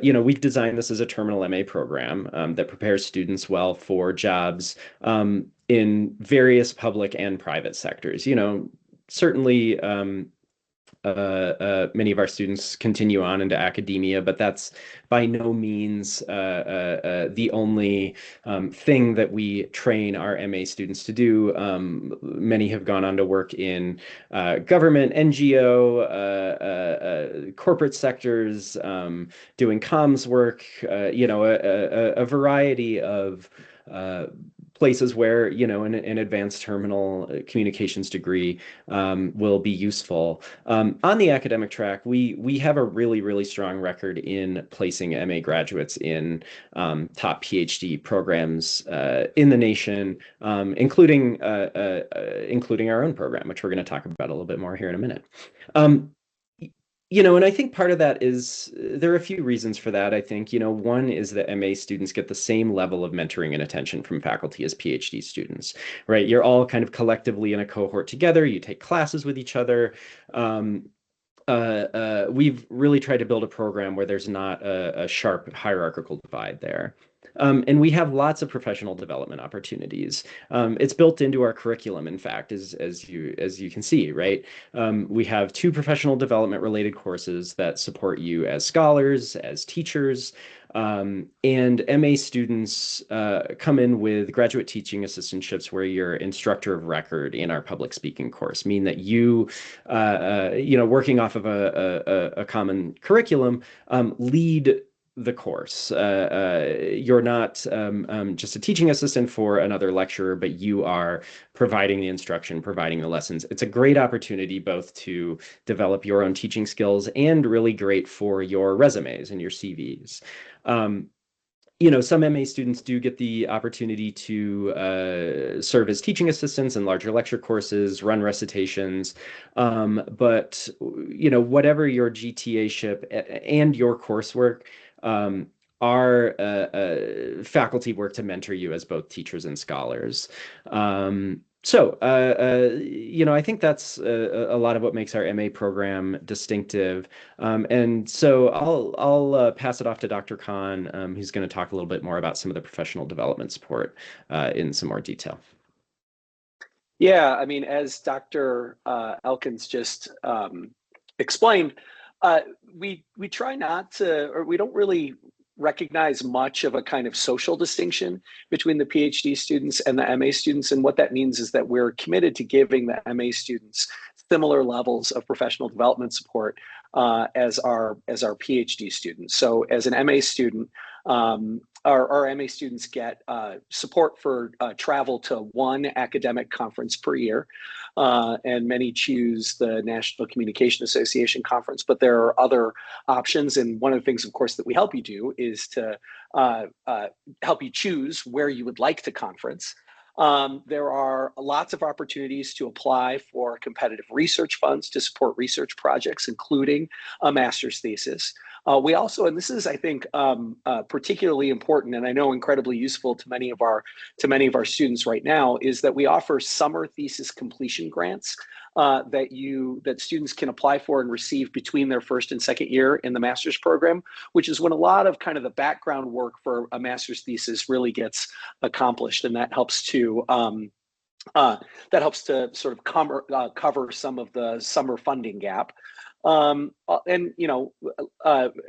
we've designed this as a terminal MA program that prepares students well for jobs in various public and private sectors. Certainly many of our students continue on into academia, but that's by no means the only thing that we train our MA students to do. Many have gone on to work in government, NGO, corporate sectors, doing comms work, a variety of places where an advanced terminal communications degree will be useful. On the academic track, we have a really strong record in placing MA graduates in top PhD programs in the nation, including our own program, which we're going to talk about a little bit more here in a minute. And I think part of that is there are a few reasons for that. I think, one is that MA students get the same level of mentoring and attention from faculty as PhD students, right? You're all kind of collectively in a cohort together. You take classes with each other. We've really tried to build a program where there's not a sharp hierarchical divide there. And we have lots of professional development opportunities. It's built into our curriculum, in fact, as you can see, right? We have 2 professional development related courses that support you as scholars, as teachers, and MA students come in with graduate teaching assistantships where you're instructor of record in our public speaking course, mean that you, working off of a common curriculum, lead the course. You're not just a teaching assistant for another lecturer, but you are providing the instruction, providing the lessons. It's a great opportunity both to develop your own teaching skills and really great for your resumes and your CVs. Some MA students do get the opportunity to serve as teaching assistants in larger lecture courses, run recitations, but whatever your GTA-ship and your coursework, our faculty work to mentor you as both teachers and scholars. I think that's a lot of what makes our MA program distinctive. And so I'll pass it off to Dr. Khan, who's going to talk a little bit more about some of the professional development support in some more detail. Yeah, I mean, as Dr. Elkins just explained, uh, we try not to, or we don't really recognize much of a kind of social distinction between the PhD students and the MA students. And what that means is that we're committed to giving the MA students similar levels of professional development support as our PhD students. So as an MA student, our MA students get support for travel to one academic conference per year, and many choose the National Communication Association conference, but there are other options. And one of the things, of course, that we help you do is to help you choose where you would like to conference. There are lots of opportunities to apply for competitive research funds to support research projects, including a master's thesis. We also, and this is, I think, particularly important, and I know incredibly useful to many of our students right now, is that we offer summer thesis completion grants that students can apply for and receive between their first and second year in the master's program, which is when a lot of kind of the background work for a master's thesis really gets accomplished, and that helps to sort of cover some of the summer funding gap. And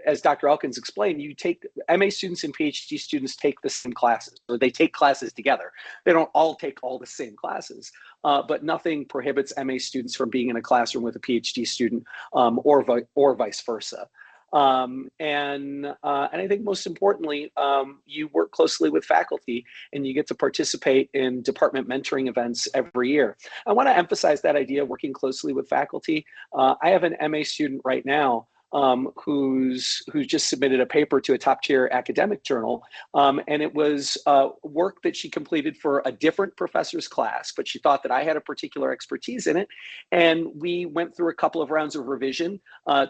as Dr. Elkins explained, you take MA students and PhD students take the same classes, or they take classes together. They don't all take all the same classes, but nothing prohibits MA students from being in a classroom with a PhD student, or vice versa. And I think most importantly, you work closely with faculty and you get to participate in department mentoring events every year. I want to emphasize that idea of working closely with faculty. I have an MA student right now who's just submitted a paper to a top tier academic journal, and it was work that she completed for a different professor's class, but she thought that I had a particular expertise in it, and we went through a couple of rounds of revision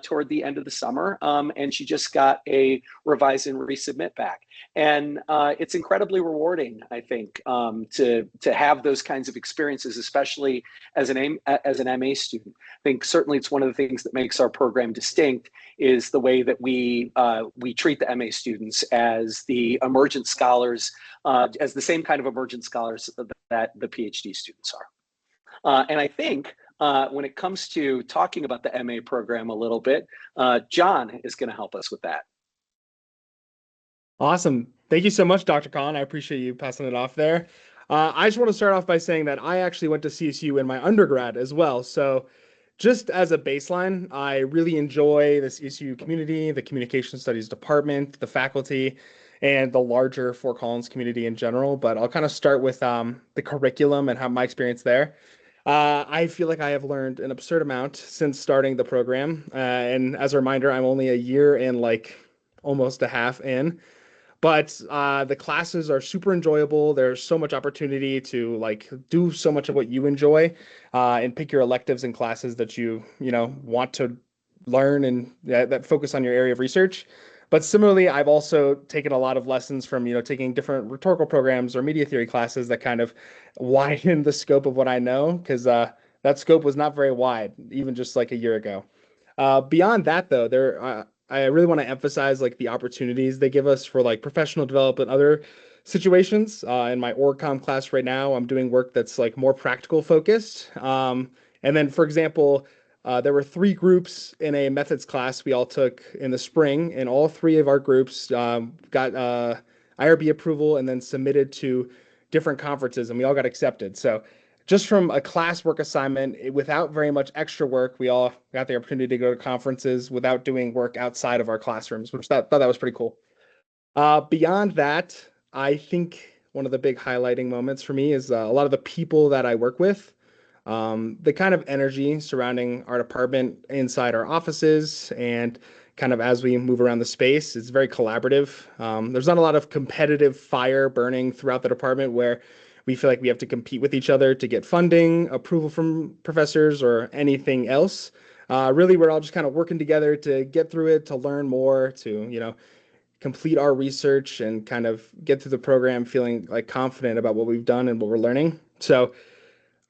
toward the end of the summer, and she just got a revise and resubmit back. And it's incredibly rewarding, I think, to have those kinds of experiences, especially as an MA student. I think certainly it's one of the things that makes our program distinct is the way that we treat the MA students as the emergent scholars, as the same kind of emergent scholars that the PhD students are. And I think when it comes to talking about the MA program a little bit, John is going to help us with that. Awesome. Thank you so much, Dr. Khan. I appreciate you passing it off there. I just want to start off by saying that I actually went to CSU in my undergrad as well. So just as a baseline, I really enjoy the CSU community, the communication studies department, the faculty, and the larger Fort Collins community in general. But I'll kind of start with the curriculum and how my experience there. I feel like I have learned an absurd amount since starting the program. And as a reminder, I'm only a year and like almost a half in. But the classes are super enjoyable. There's so much opportunity to like do so much of what you enjoy, and pick your electives and classes that you want to learn and that focus on your area of research. But similarly, I've also taken a lot of lessons from taking different rhetorical programs or media theory classes that kind of widen the scope of what I know, because that scope was not very wide even just like a year ago. Beyond that, though, I really want to emphasize like the opportunities they give us for like professional development, other situations. In my org-com class right now, I'm doing work that's like more practical focused. And then, for example, there were 3 groups in a methods class we all took in the spring, and all 3 of our groups got IRB approval and then submitted to different conferences, and we all got accepted. So just from a classwork assignment, without very much extra work, we all got the opportunity to go to conferences without doing work outside of our classrooms, which thought that was pretty cool. Beyond that, I think one of the big highlighting moments for me is a lot of the people that I work with. The kind of energy surrounding our department inside our offices and kind of as we move around the space is very collaborative. There's not a lot of competitive fire burning throughout the department where we feel like we have to compete with each other to get funding, approval from professors, or anything else. Really, we're all just kind of working together to get through it, to learn more, to complete our research and kind of get through the program feeling like confident about what we've done and what we're learning. So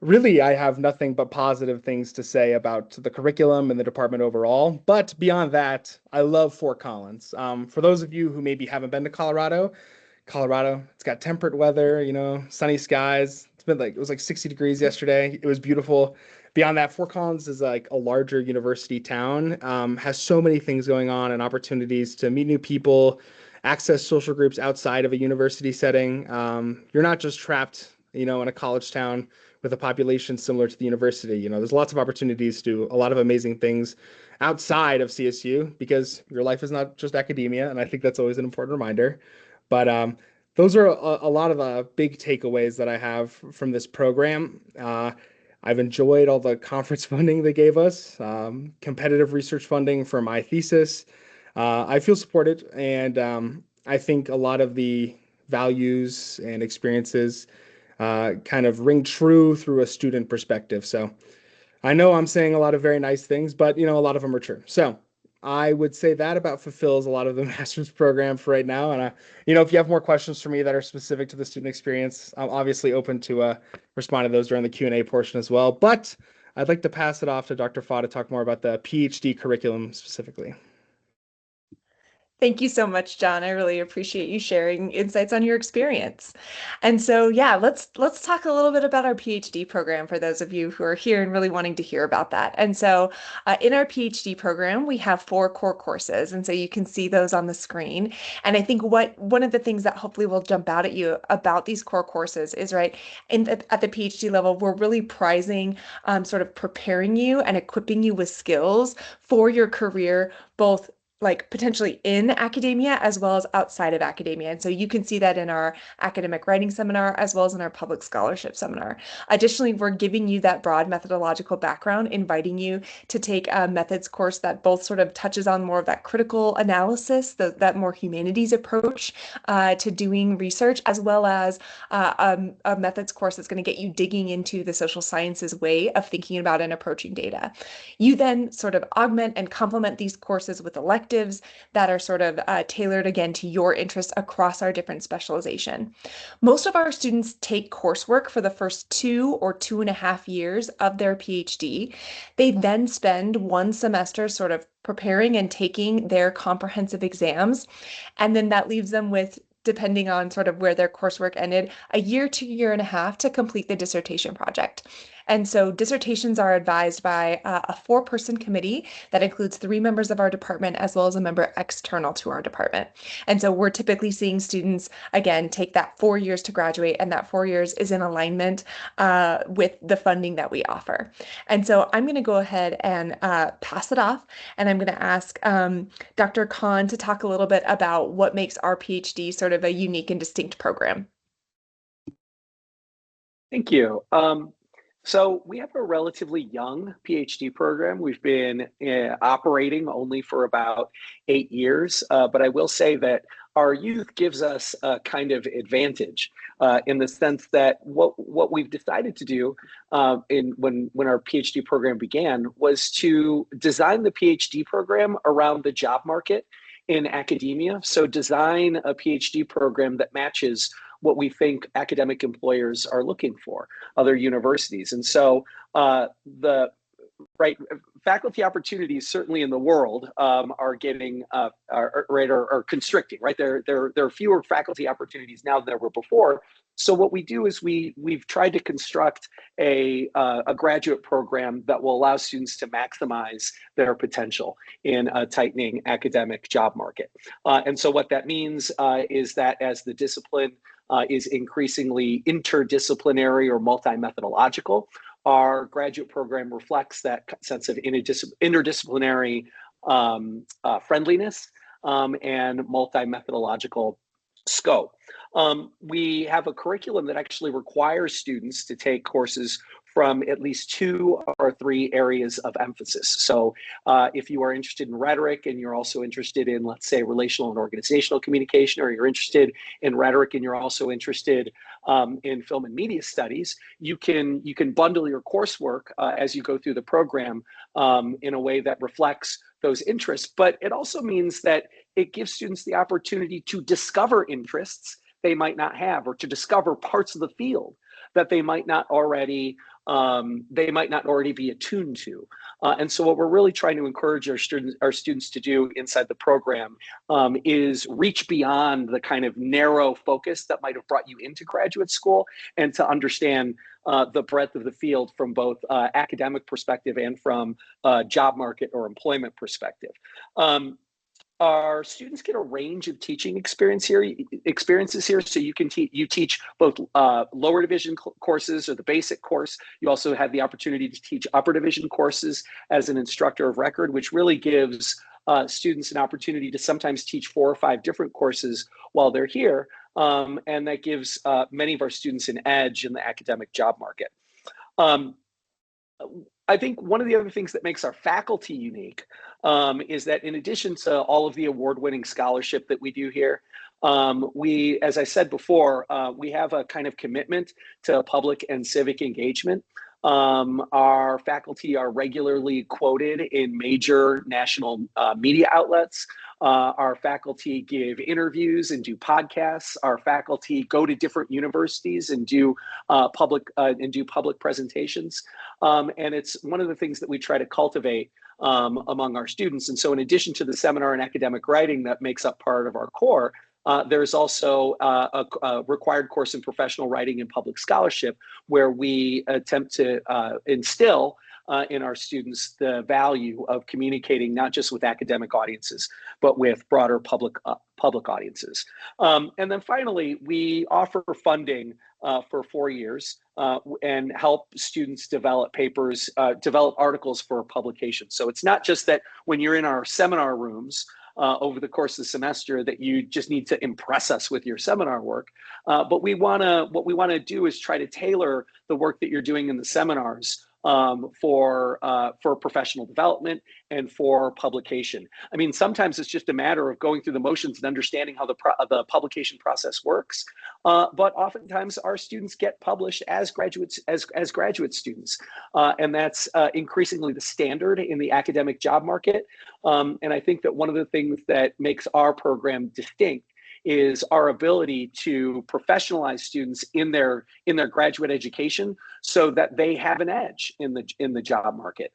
really, I have nothing but positive things to say about the curriculum and the department overall. But beyond that, I love Fort Collins. For those of you who maybe haven't been to Colorado, it's got temperate weather, sunny skies. It's been like, it was like 60 degrees yesterday. It was beautiful. Beyond that, Fort Collins is like a larger university town, has so many things going on and opportunities to meet new people, access social groups outside of a university setting. You're not just trapped, in a college town with a population similar to the university. There's lots of opportunities to do a lot of amazing things outside of CSU because your life is not just academia, and I think that's always an important reminder. But those are a lot of the big takeaways that I have from this program. I've enjoyed all the conference funding they gave us, competitive research funding for my thesis. I feel supported, and I think a lot of the values and experiences kind of ring true through a student perspective. So I know I'm saying a lot of very nice things, but a lot of them are true. So I would say that about fulfills a lot of the master's program for right now. And if you have more questions for me that are specific to the student experience, I'm obviously open to respond to those during the Q&A portion as well. But I'd like to pass it off to Dr. Fa to talk more about the PhD curriculum specifically. Thank you so much, John. I really appreciate you sharing insights on your experience. And so, yeah, let's talk a little bit about our PhD program for those of you who are here and really wanting to hear about that. And so, in our PhD program, we have 4 core courses, and so you can see those on the screen. And I think one of the things that hopefully will jump out at you about these core courses is right at the PhD level, we're really prizing sort of preparing you and equipping you with skills for your career, both like potentially in academia as well as outside of academia. And so you can see that in our academic writing seminar as well as in our public scholarship seminar. Additionally, we're giving you that broad methodological background, inviting you to take a methods course that both sort of touches on more of that critical analysis, that more humanities approach to doing research, as well as a methods course that's going to get you digging into the social sciences way of thinking about and approaching data. You then sort of augment and complement these courses with electives that are sort of tailored again to your interests across our different specialization. Most of our students take coursework for the first 2 or 2.5 years of their PhD. They then spend 1 semester sort of preparing and taking their comprehensive exams, and then that leaves them with, depending on sort of where their coursework ended, a year to year and a half to complete the dissertation project. And so dissertations are advised by a 4-person committee that includes 3 members of our department as well as a member external to our department. And so we're typically seeing students, again, take that 4 years to graduate, and that 4 years is in alignment with the funding that we offer. And so I'm going to go ahead and pass it off, and I'm going to ask Dr. Khan to talk a little bit about what makes our PhD sort of a unique and distinct program. Thank you. So we have a relatively young PhD program. We've been operating only for about 8 years, but I will say that our youth gives us a kind of advantage in the sense that what we've decided to do when our PhD program began was to design the PhD program around the job market in academia. So design a PhD program that matches what we think academic employers are looking for, other universities. And so the faculty opportunities certainly in the world are getting are constricting, right? There are fewer faculty opportunities now than there were before. So what we do is we've tried to construct a graduate program that will allow students to maximize their potential in a tightening academic job market. And so what that means is that as the discipline is increasingly interdisciplinary or multi-methodological, our graduate program reflects that sense of interdisciplinary friendliness and multi-methodological scope. We have a curriculum that actually requires students to take courses from at least 2 or 3 areas of emphasis. So if you are interested in rhetoric and you're also interested in, let's say, relational and organizational communication, or you're interested in rhetoric and you're also interested in film and media studies, you can bundle your coursework as you go through the program in a way that reflects those interests. But it also means that it gives students the opportunity to discover interests they might not have, or to discover parts of the field that they might not already be attuned to. And so what we're really trying to encourage our students to do inside the program is reach beyond the kind of narrow focus that might have brought you into graduate school, and to understand the breadth of the field from both academic perspective and from job market or employment perspective. Our students get a range of teaching experiences here. So you can teach both lower division courses or the basic course. You also have the opportunity to teach upper division courses as an instructor of record, which really gives students an opportunity to sometimes teach 4 or 5 different courses while they're here. And that gives many of our students an edge in the academic job market. I think one of the other things that makes our faculty unique is that in addition to all of the award-winning scholarship that we do here, we, as I said before, we have a kind of commitment to public and civic engagement. Our faculty are regularly quoted in major national media outlets. Our faculty give interviews and do podcasts. Our faculty go to different universities and do public presentations. And it's one of the things that we try to cultivate among our students. And so in addition to the seminar and academic writing that makes up part of our core, there's also a required course in professional writing and public scholarship, where we attempt to instill in our students the value of communicating not just with academic audiences, but with broader public audiences. And then finally, we offer funding for 4 years and help students develop papers, develop articles for publication. So it's not just that when you're in our seminar rooms over the course of the semester that you just need to impress us with your seminar work, but what we want to do is try to tailor the work that you're doing in the seminars for professional development and for publication. I mean, sometimes it's just a matter of going through the motions and understanding how the publication process works. But oftentimes our students get published as graduate students, and that's increasingly the standard in the academic job market. And I think that one of the things that makes our program distinct is our ability to professionalize students in their graduate education so that they have an edge in the job market.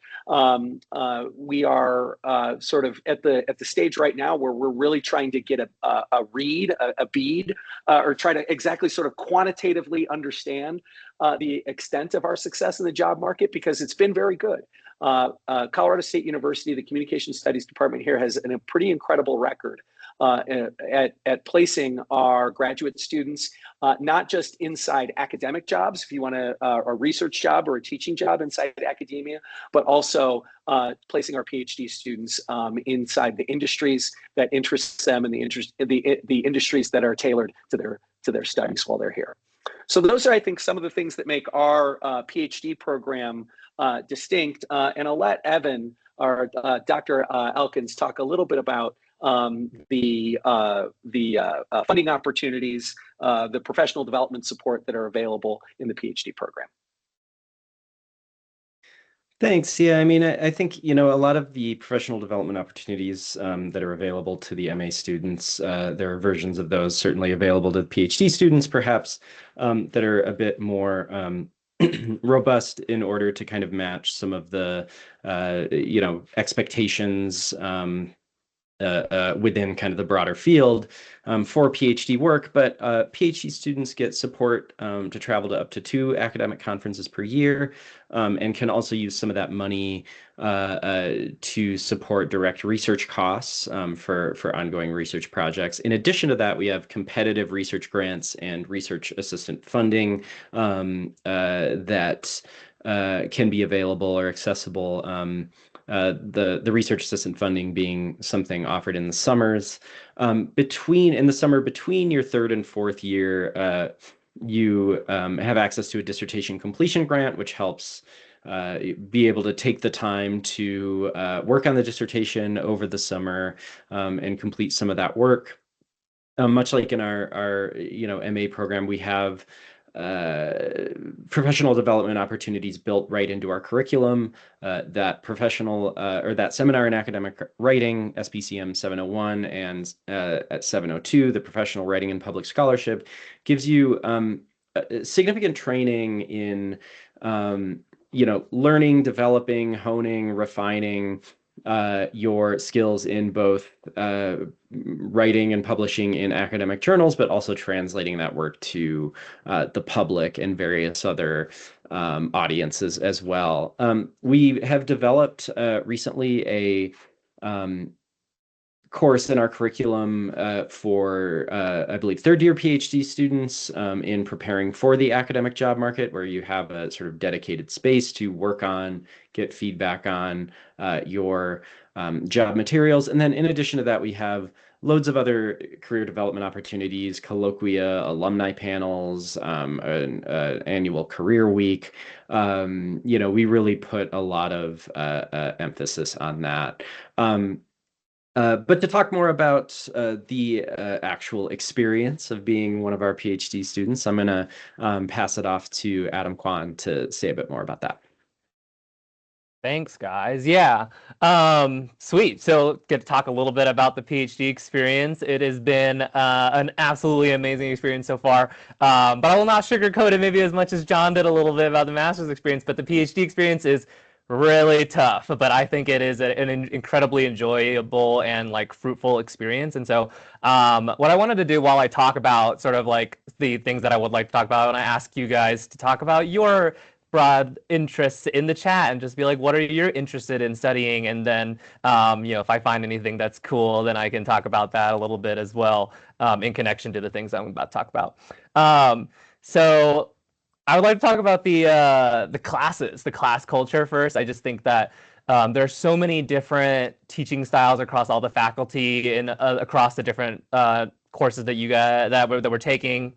We are sort of at the stage right now where we're really trying to get a bead, or try to exactly sort of quantitatively understand the extent of our success in the job market, because it's been very good. Colorado State University, the Communication Studies Department here, has a pretty incredible record at placing our graduate students, not just inside academic jobs, if you want a research job or a teaching job inside academia, but also placing our PhD students inside the industries that interest them, and the industries that are tailored to their studies while they're here. So those are, I think, some of the things that make our PhD program distinct. And I'll let Evan, or Dr. Elkins, talk a little bit about the funding opportunities, the professional development support that are available in the PhD program. Thanks. Yeah, I mean, I think, a lot of the professional development opportunities that are available to the MA students, there are versions of those certainly available to the PhD students, perhaps, that are a bit more robust in order to kind of match some of the, expectations within kind of the broader field for PhD work. But PhD students get support to travel to up to 2 academic conferences per year, and can also use some of that money to support direct research costs for ongoing research projects. In addition to that, we have competitive research grants and research assistant funding that can be available or accessible. The research assistant funding being something offered in the summers. In the summer between your 3rd and 4th year, you have access to a dissertation completion grant, which helps be able to take the time to work on the dissertation over the summer and complete some of that work. Much like in our MA program, we have professional development opportunities built right into our curriculum. That professional or that seminar in academic writing, SPCM 701, and at 702, the professional writing and public scholarship, gives you significant training in learning, developing, honing, refining your skills in both writing and publishing in academic journals, but also translating that work to the public and various other audiences as well. We have developed recently a course in our curriculum for, I believe, third-year PhD students in preparing for the academic job market, where you have a sort of dedicated space to work on, get feedback on your job materials. And then in addition to that, we have loads of other career development opportunities, colloquia, alumni panels, an annual career week. We really put a lot of emphasis on that. But to talk more about the actual experience of being one of our PhD students, I'm going to pass it off to Adam Kwan to say a bit more about that. Thanks, guys. Yeah. Sweet. So get to talk a little bit about the PhD experience. It has been an absolutely amazing experience so far. But I will not sugarcoat it maybe as much as John did a little bit about the master's experience. But the PhD experience is really tough, but I think it is an incredibly enjoyable and like fruitful experience. And so what I wanted to do while I talk about sort of like the things that I would like to talk about, and I ask you guys to talk about your broad interests in the chat and just be like, what are you interested in studying? And then, if I find anything that's cool, then I can talk about that a little bit as well in connection to the things I'm about to talk about. So I would like to talk about the classes, the class culture first. I just think that there are so many different teaching styles across all the faculty and across the different courses that you guys that we're taking.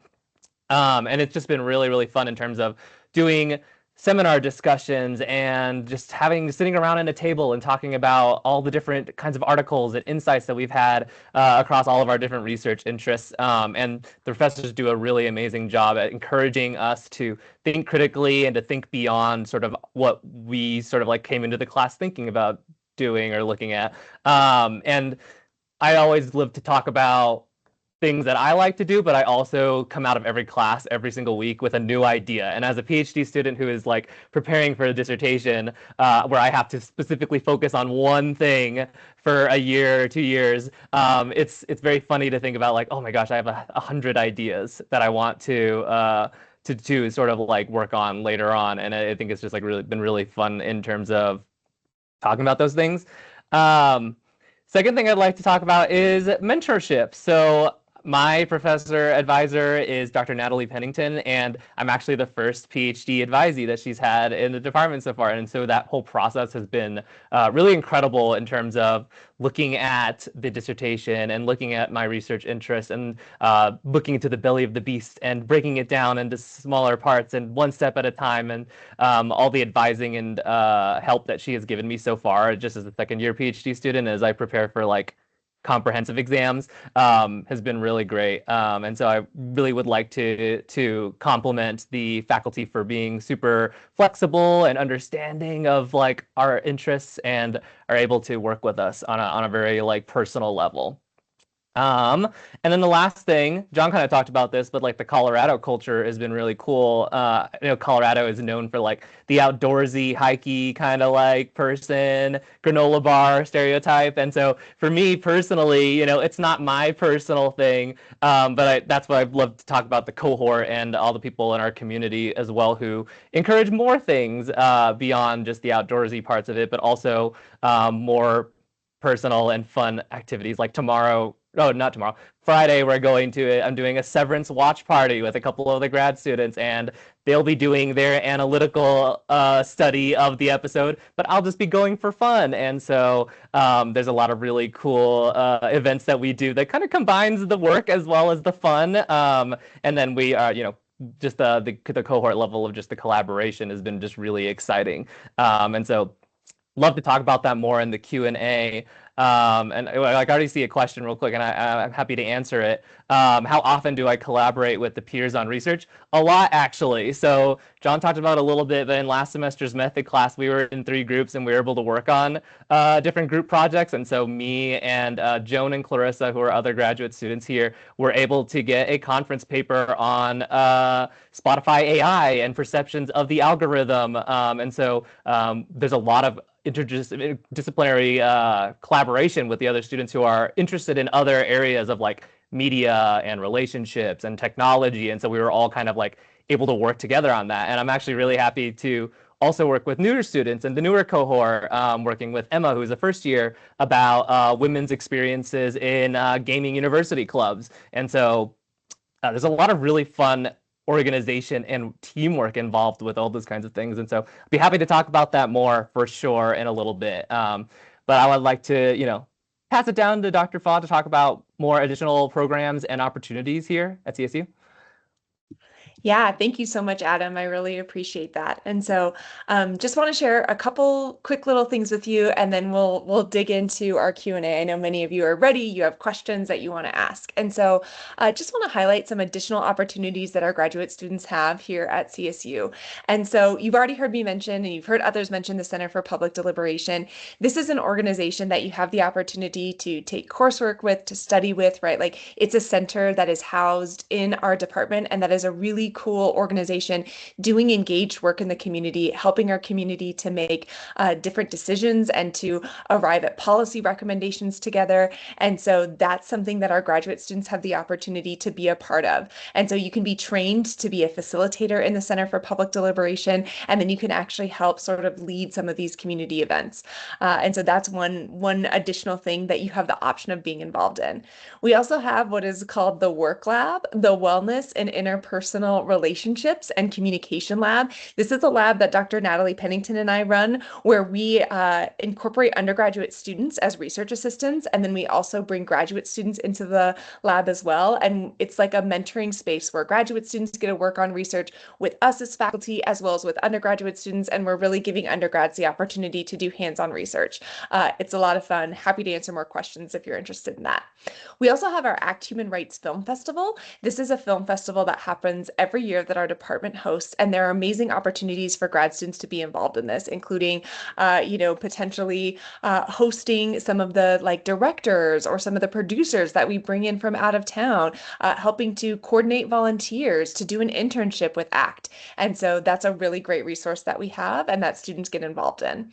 And it's just been really, really fun in terms of doing seminar discussions and just sitting around at a table and talking about all the different kinds of articles and insights that we've had across all of our different research interests. And the professors do a really amazing job at encouraging us to think critically and to think beyond sort of what we sort of like came into the class thinking about doing or looking at. And I always live to talk about things that I like to do, but I also come out of every class every single week with a new idea. And as a PhD student who is like preparing for a dissertation where I have to specifically focus on one thing for a year or 2 years, it's very funny to think about like, oh my gosh, I have 100 ideas that I want to sort of like work on later on. And I think it's just like been really fun in terms of talking about those things. Second thing I'd like to talk about is mentorship. So my professor advisor is Dr. Natalie Pennington, and I'm actually the first PhD advisee that she's had in the department so far. And so that whole process has been really incredible in terms of looking at the dissertation and looking at my research interests and looking into the belly of the beast and breaking it down into smaller parts and one step at a time. And all the advising and help that she has given me so far, just as a second year PhD student, as I prepare for like comprehensive exams, has been really great. And so I really would like to compliment the faculty for being super flexible and understanding of like our interests and are able to work with us on a very like personal level. And then the last thing, John kind of talked about this, but like the Colorado culture has been really cool. Colorado is known for like the outdoorsy, hikey kind of like person, granola bar stereotype. And so for me personally, it's not my personal thing, but that's what I've loved to talk about the cohort and all the people in our community as well who encourage more things beyond just the outdoorsy parts of it, but also more personal and fun activities like not tomorrow, Friday, I'm doing a severance watch party with a couple of the grad students, and they'll be doing their analytical study of the episode, but I'll just be going for fun. And so there's a lot of really cool events that we do that kind of combines the work as well as the fun. And then we are, just the cohort level of just the collaboration has been just really exciting. And so love to talk about that more in the Q&A. And like, I already see a question real quick, and I'm happy to answer it. How often do I collaborate with the peers on research? A lot, actually. So John talked about it a little bit, but in last semester's method class, we were in 3 groups, and we were able to work on different group projects. And so me and Joan and Clarissa, who are other graduate students here, were able to get a conference paper on Spotify AI and perceptions of the algorithm. And so there's a lot of interdisciplinary collaboration with the other students who are interested in other areas of like media and relationships and technology. And so we were all kind of like able to work together on that. And I'm actually really happy to also work with newer students and the newer cohort, working with Emma, who's a first year, about women's experiences in gaming university clubs. And so there's a lot of really fun organization and teamwork involved with all those kinds of things. And so I'd be happy to talk about that more for sure in a little bit. But I would like to, pass it down to Dr. Fa to talk about more additional programs and opportunities here at CSU. Yeah, thank you so much, Adam. I really appreciate that. And so, just want to share a couple quick little things with you, and then we'll dig into our Q&A. I know many of you are ready. You have questions that you want to ask. And so, just want to highlight some additional opportunities that our graduate students have here at CSU. And so, you've already heard me mention, and you've heard others mention the Center for Public Deliberation. This is an organization that you have the opportunity to take coursework with, to study with, right? Like, it's a center that is housed in our department, and that is a really cool organization doing engaged work in the community, helping our community to make different decisions and to arrive at policy recommendations together. And so that's something that our graduate students have the opportunity to be a part of. And so you can be trained to be a facilitator in the Center for Public Deliberation, and then you can actually help sort of lead some of these community events. And so that's one additional thing that you have the option of being involved in. We also have what is called the Work Lab, the Wellness and Interpersonal Relationships and Communication Lab. This is a lab that Dr. Natalie Pennington and I run, where we incorporate undergraduate students as research assistants, and then we also bring graduate students into the lab as well. And it's like a mentoring space where graduate students get to work on research with us as faculty, as well as with undergraduate students, and we're really giving undergrads the opportunity to do hands-on research. It's a lot of fun. Happy to answer more questions if you're interested in that. We also have our Act Human Rights Film Festival. This is a film festival that happens every year that our department hosts, and there are amazing opportunities for grad students to be involved in this, including, potentially hosting some of the like directors or some of the producers that we bring in from out of town, helping to coordinate volunteers to do an internship with ACT. And so that's a really great resource that we have and that students get involved in.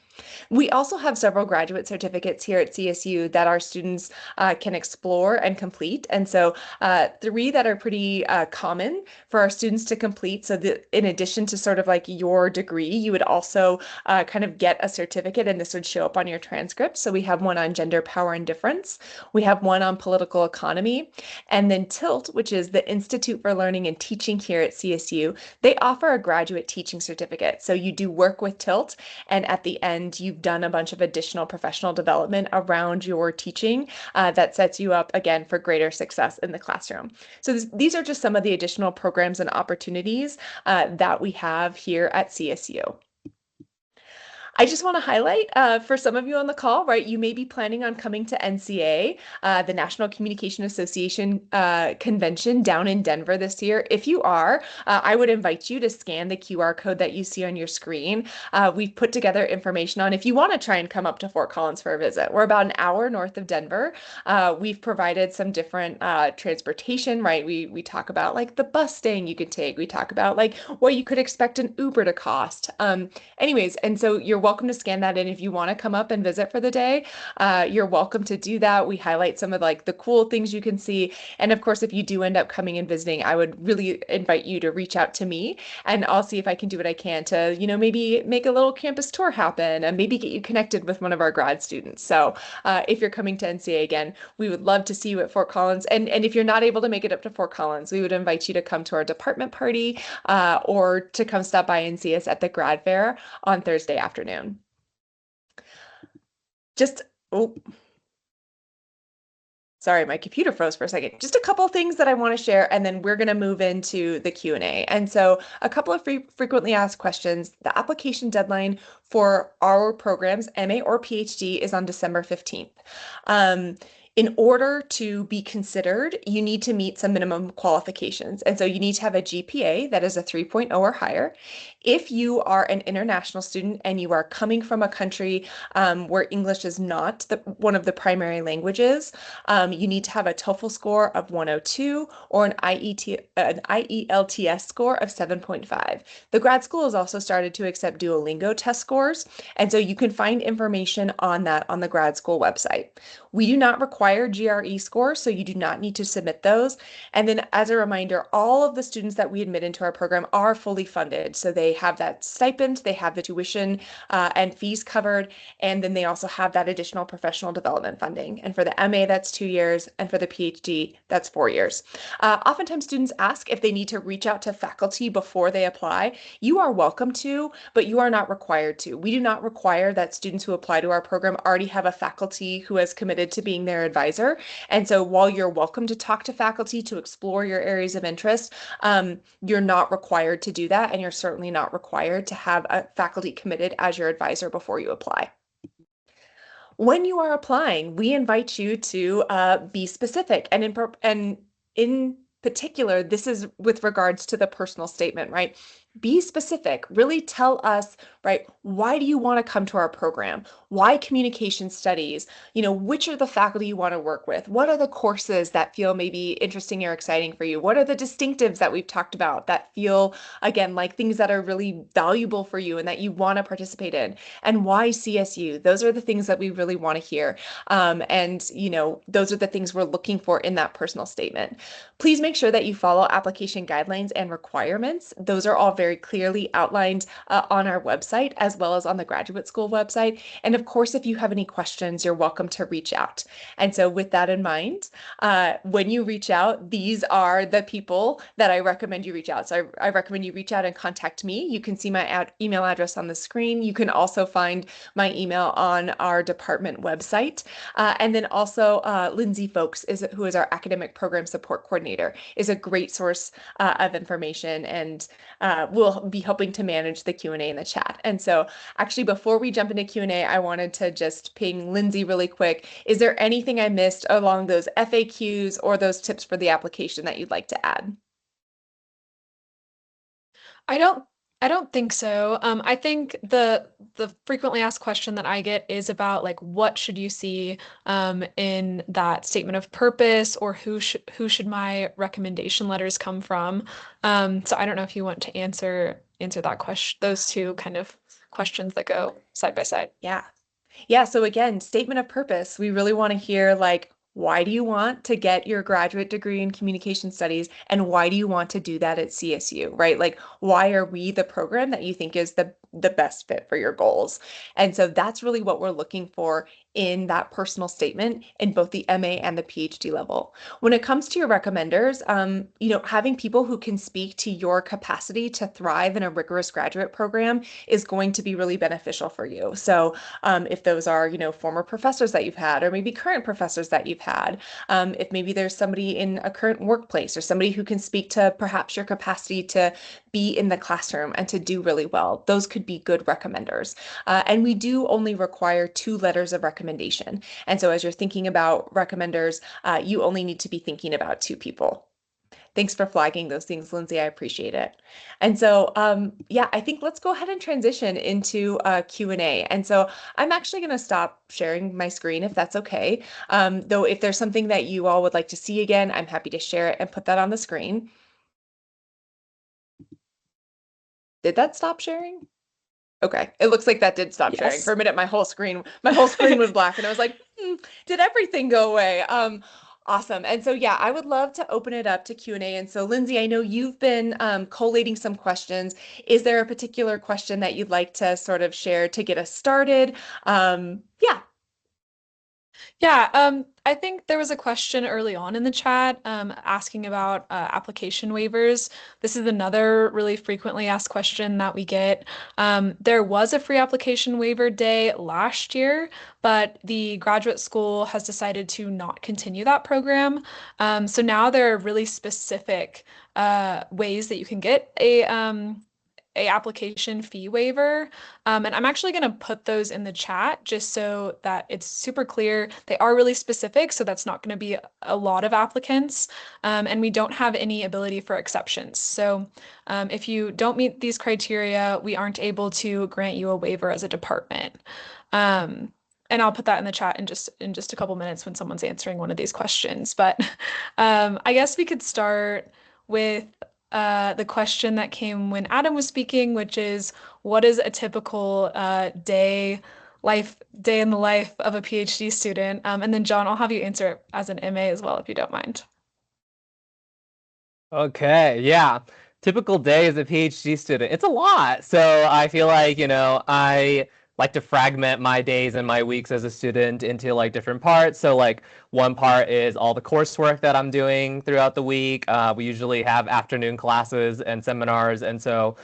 We also have several graduate certificates here at CSU that our students can explore and complete. And so 3 that are pretty common for our students to complete. So that in addition to sort of like your degree, you would also kind of get a certificate, and this would show up on your transcript. So we have one on gender, power, and difference. We have one on political economy. And then TILT, which is the Institute for Learning and Teaching here at CSU, they offer a graduate teaching certificate. So you do work with TILT, and at the end, you've done a bunch of additional professional development around your teaching that sets you up again for greater success in the classroom. So these are just some of the additional programs and opportunities that we have here at CSU. I just want to highlight for some of you on the call, right, you may be planning on coming to NCA, the National Communication Association convention down in Denver this year. If you are, I would invite you to scan the QR code that you see on your screen. We've put together information on if you want to try and come up to Fort Collins for a visit. We're about an hour north of Denver. We've provided some different transportation, right? We talk about like the bus staying you could take. We talk about like what you could expect an Uber to cost. Anyways, and so you're welcome to scan that in. If you want to come up and visit for the day, you're welcome to do that. We highlight some of like the cool things you can see. And of course, if you do end up coming and visiting, I would really invite you to reach out to me, and I'll see if I can do what I can to, maybe make a little campus tour happen and maybe get you connected with one of our grad students. So if you're coming to NCA again, we would love to see you at Fort Collins. And if you're not able to make it up to Fort Collins, we would invite you to come to our department party or to come stop by and see us at the grad fair on Thursday afternoon. Just, oh, Sorry, my computer froze for a second. Just a couple things that I want to share, and then we're going to move into the Q&A. And so a couple of frequently asked questions. The application deadline for our programs, MA or PhD, is on December 15th. In order to be considered, you need to meet some minimum qualifications. And so you need to have a GPA that is a 3.0 or higher. If you are an international student and you are coming from a country where English is not one of the primary languages, you need to have a TOEFL score of 102 or an IELTS score of 7.5. The grad school has also started to accept Duolingo test scores, and so you can find information on that on the grad school website. We do not require GRE scores, so you do not need to submit those. And then as a reminder, all of the students that we admit into our program are fully funded. So they have that stipend, they have the tuition and fees covered, and then they also have that additional professional development funding. And for the MA, that's 2 years, and for the PhD, that's 4 years. Oftentimes students ask if they need to reach out to faculty before they apply. You are welcome to, but you are not required to. We do not require that students who apply to our program already have a faculty who has committed to being their advisor. And so while you're welcome to talk to faculty to explore your areas of interest, you're not required to do that. And you're certainly not required to have a faculty committed as your advisor before you apply. When you are applying, we invite you to be specific. And in particular, this is with regards to the personal statement, right? Be specific. Really tell us, right? Why do you want to come to our program? Why communication studies? Which are the faculty you want to work with? What are the courses that feel maybe interesting or exciting for you? What are the distinctives that we've talked about that feel, again, like things that are really valuable for you and that you want to participate in? And why CSU? Those are the things that we really want to hear. And those are the things we're looking for in that personal statement. Please make sure that you follow application guidelines and requirements. Those are all very clearly outlined on our website as well as on the graduate school website. And of course, if you have any questions, you're welcome to reach out. And so with that in mind, when you reach out, these are the people that I recommend you reach out. So I recommend you reach out and contact me. You can see my email address on the screen. You can also find my email on our department website. And then also Lindsay Folks, who is our academic program support coordinator, is a great source of information, and we'll be helping to manage the Q&A in the chat. And so actually, before we jump into Q&A, I wanted to just ping Lindsay really quick. Is there anything I missed along those FAQs or those tips for the application that you'd like to add? I don't think so. I think the frequently asked question that I get is about like what should you see in that statement of purpose, or who should my recommendation letters come from? So I don't know if you want to answer that question, those two kind of questions that go side by side. Yeah. Yeah, so again, statement of purpose. We really want to hear like, why do you want to get your graduate degree in communication studies, and why do you want to do that at CSU, right? Like, why are we the program that you think is the best fit for your goals? And so that's really what we're looking for in that personal statement in both the MA and the PhD level. When it comes to your recommenders, having people who can speak to your capacity to thrive in a rigorous graduate program is going to be really beneficial for you. So if those are, former professors that you've had, or maybe current professors that you've had, if maybe there's somebody in a current workplace or somebody who can speak to perhaps your capacity to be in the classroom and to do really well, those could be good recommenders. And we do only require 2 letters of recommendation. And so as you're thinking about recommenders, you only need to be thinking about 2 people. Thanks for flagging those things, Lindsay. I appreciate it. And so, yeah, I think let's go ahead and transition into Q&A. And so I'm actually going to stop sharing my screen if that's okay. Though if there's something that you all would like to see again, I'm happy to share it and put that on the screen. Did that stop sharing? Okay, it looks like that did stop sharing. Yes. For a minute, my whole screen was black, and I was like, did everything go away? Awesome. And so, yeah, I would love to open it up to Q&A. And so, Lindsay, I know you've been collating some questions. Is there a particular question that you'd like to sort of share to get us started? Yeah. Yeah, I think there was a question early on in the chat asking about application waivers. This is another really frequently asked question that we get. There was a free application waiver day last year, but the graduate school has decided to not continue that program. So now there are really specific ways that you can get a application fee waiver. And I'm actually going to put those in the chat just so that it's super clear. They are really specific, so that's not going to be a lot of applicants. And we don't have any ability for exceptions. So if you don't meet these criteria, we aren't able to grant you a waiver as a department. And I'll put that in the chat in just a couple minutes when someone's answering one of these questions. But I guess we could start with the question that came when Adam was speaking, which is, what is a typical day in the life of a PhD student? And then John, I'll have you answer it as an MA as well, if you don't mind. Okay, yeah. Typical day as a PhD student. It's a lot. So I feel like, I like to fragment my days and my weeks as a student into like different parts. So like one part is all the coursework that I'm doing throughout the week. We usually have afternoon classes and seminars. And so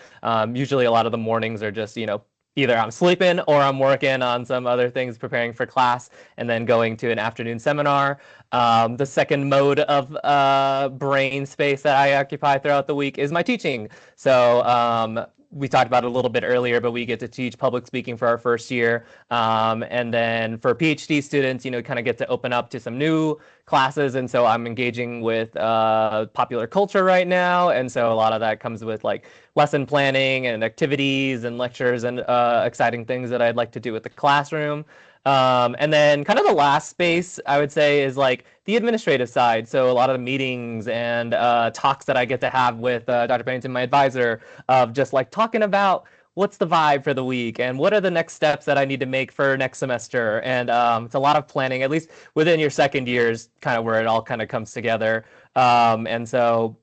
usually a lot of the mornings are just, either I'm sleeping or I'm working on some other things preparing for class and then going to an afternoon seminar. The second mode of brain space that I occupy throughout the week is my teaching. So we talked about it a little bit earlier, but we get to teach public speaking for our first year. And then for PhD students, kind of get to open up to some new classes. And so I'm engaging with popular culture right now. And so a lot of that comes with like lesson planning and activities and lectures and exciting things that I'd like to do with the classroom. And then kind of the last space I would say is like the administrative side. So a lot of the meetings and talks that I get to have with Dr. Pennington, my advisor, of just like talking about what's the vibe for the week and what are the next steps that I need to make for next semester. And it's a lot of planning, at least within your second year is kind of where it all kind of comes together. And so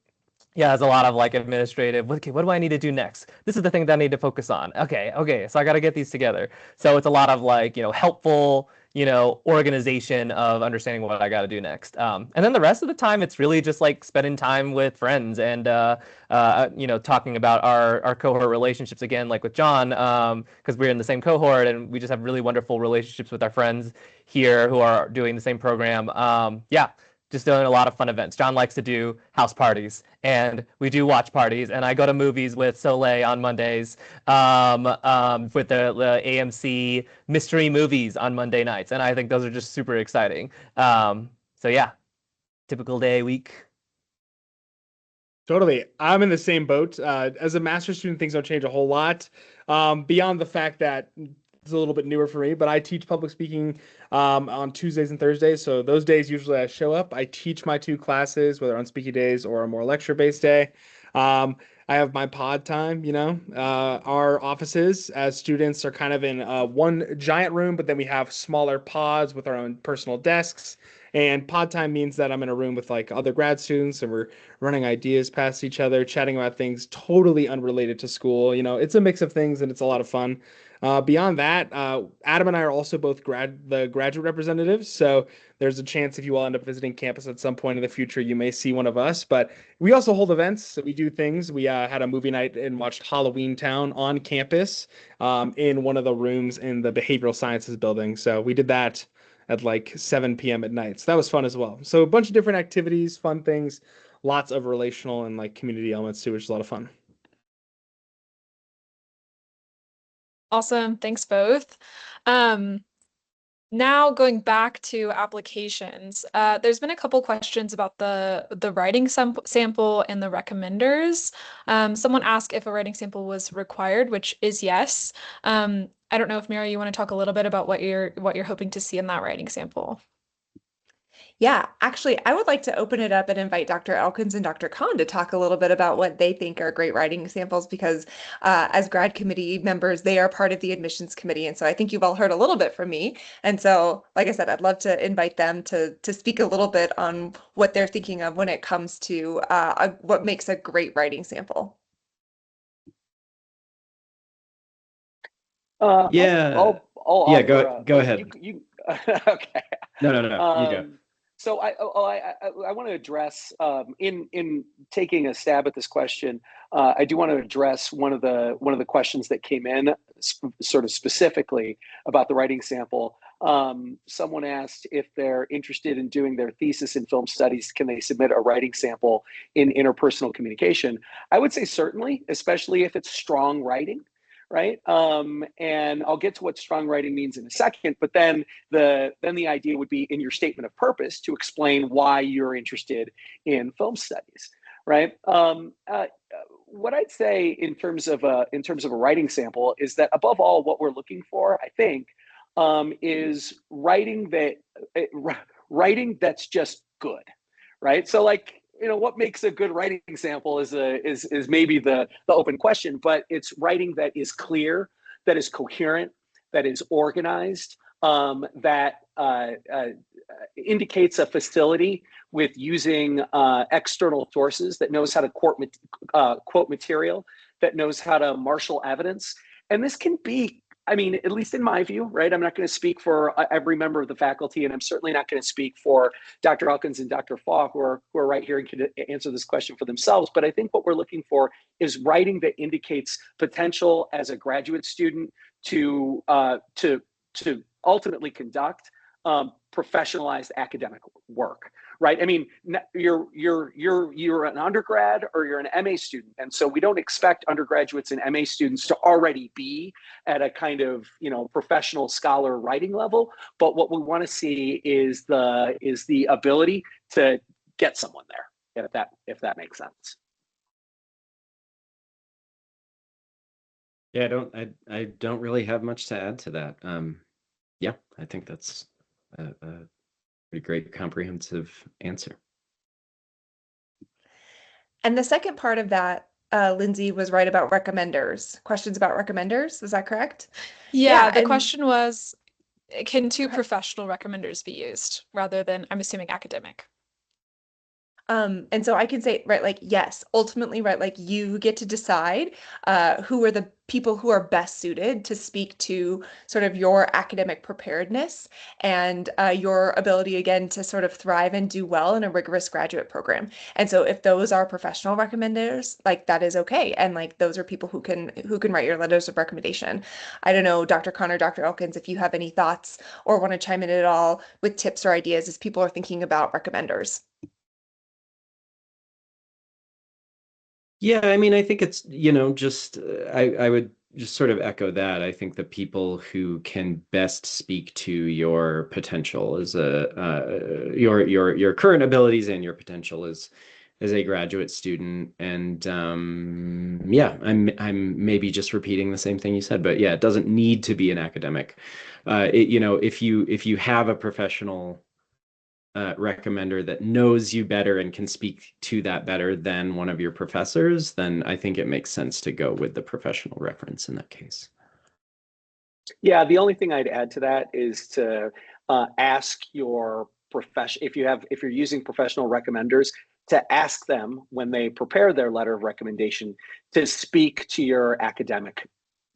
yeah, there's a lot of like administrative. Okay, what do I need to do next? This is the thing that I need to focus on. Okay, so I got to get these together. So it's a lot of like helpful organization of understanding what I got to do next. And then the rest of the time, it's really just like spending time with friends and talking about our cohort relationships again, like with John, because we're in the same cohort and we just have really wonderful relationships with our friends here who are doing the same program. Yeah, just doing a lot of fun events. John likes to do house parties, and we do watch parties. And I go to movies with Soleil on Mondays, with the AMC mystery movies on Monday nights, and I think those are just super exciting. So yeah, typical day week. Totally. I'm in the same boat. As a master's student, things don't change a whole lot, beyond the fact that it's a little bit newer for me, but I teach public speaking on Tuesdays and Thursdays. So those days, usually I show up. I teach my two classes, whether on speaky days or a more lecture-based day. I have my pod time, our offices as students are kind of in one giant room, but then we have smaller pods with our own personal desks. And pod time means that I'm in a room with like other grad students and we're running ideas past each other, chatting about things totally unrelated to school. It's a mix of things and it's a lot of fun. Beyond that, Adam and I are also both the graduate representatives. So there's a chance if you all end up visiting campus at some point in the future, you may see one of us. But we also hold events. So we do things. We had a movie night and watched Halloween Town on campus in one of the rooms in the behavioral sciences building. So we did that at like 7 p.m. at night. So that was fun as well. So a bunch of different activities, fun things, lots of relational and like community elements too, which is a lot of fun. Awesome. Thanks both. Now going back to applications, there's been a couple questions about the writing sample and the recommenders. Someone asked if a writing sample was required, which is yes. I don't know if Mary, you want to talk a little bit about what you're hoping to see in that writing sample. Yeah, actually, I would like to open it up and invite Dr. Elkins and Dr. Khan to talk a little bit about what they think are great writing examples because as grad committee members, they are part of the admissions committee. And so I think you've all heard a little bit from me. And so, like I said, I'd love to invite them to speak a little bit on what they're thinking of when it comes to what makes a great writing sample. Yeah. I'll Yeah, offer. go ahead. Okay. No, you go. So I want to address in taking a stab at this question. I do want to address one of the questions that came in sort of specifically about the writing sample. Someone asked if they're interested in doing their thesis in film studies, can they submit a writing sample in interpersonal communication? I would say certainly, especially if it's strong writing, right? And I'll get to what strong writing means in a second, but then the idea would be in your statement of purpose to explain why you're interested in film studies, right? What I'd say in terms of a writing sample is that above all, what we're looking for, I think, is writing that's just good, right? So like, what makes a good writing sample is maybe the open question, but it's writing that is clear, that is coherent, that is organized, that indicates a facility with using external sources, that knows how to quote material, that knows how to marshal evidence. And this can be, I mean, at least in my view, right? I'm not going to speak for every member of the faculty, and I'm certainly not going to speak for Dr. Elkins and Dr. Faw, who are right here and can answer this question for themselves. But I think what we're looking for is writing that indicates potential as a graduate student to ultimately conduct professionalized academic work, right? I mean, you're an undergrad or you're an MA student, and so we don't expect undergraduates and MA students to already be at a kind of professional scholar writing level. But what we want to see is the ability to get someone there, if that makes sense. Yeah, I don't really have much to add to that. Yeah, I think that's a pretty great comprehensive answer. And the second part of that, Lindsay was right about recommenders. Questions about recommenders, is that correct? Yeah, the and question was, can two professional recommenders be used rather than, I'm assuming, academic? And so I can say, right, like, yes, ultimately, right, like you get to decide who are the people who are best suited to speak to sort of your academic preparedness and your ability, again, to sort of thrive and do well in a rigorous graduate program. And so if those are professional recommenders, like that is okay. And like those are people who can write your letters of recommendation. I don't know, Dr. Connor, Dr. Elkins, if you have any thoughts or want to chime in at all with tips or ideas as people are thinking about recommenders. Yeah, I mean, I think it's, just I would just sort of echo that. I think the people who can best speak to your potential as your current abilities and your potential as a graduate student. And yeah, I'm maybe just repeating the same thing you said, but yeah, it doesn't need to be an academic. If you have a professional recommender that knows you better and can speak to that better than one of your professors, then I think it makes sense to go with the professional reference in that case. Yeah, the only thing I'd add to that is to ask your profession if you're using professional recommenders, to ask them when they prepare their letter of recommendation to speak to your academic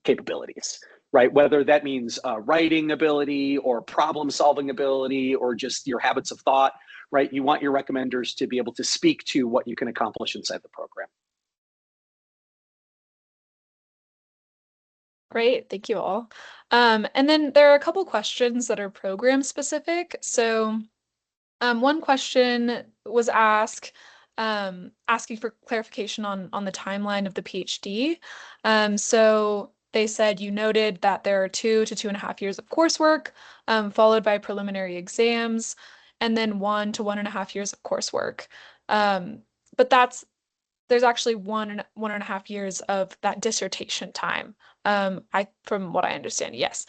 capabilities, right? Whether that means writing ability or problem solving ability or just your habits of thought, right? You want your recommenders to be able to speak to what you can accomplish inside the program. Great, thank you all. And then there are a couple questions that are program specific. So one question was asking for clarification on the timeline of the PhD. So they said you noted that there are 2 to 2.5 years of coursework, followed by preliminary exams, and then 1 to 1.5 years of coursework. But there's actually 1.5 years of that dissertation time. From what I understand, yes.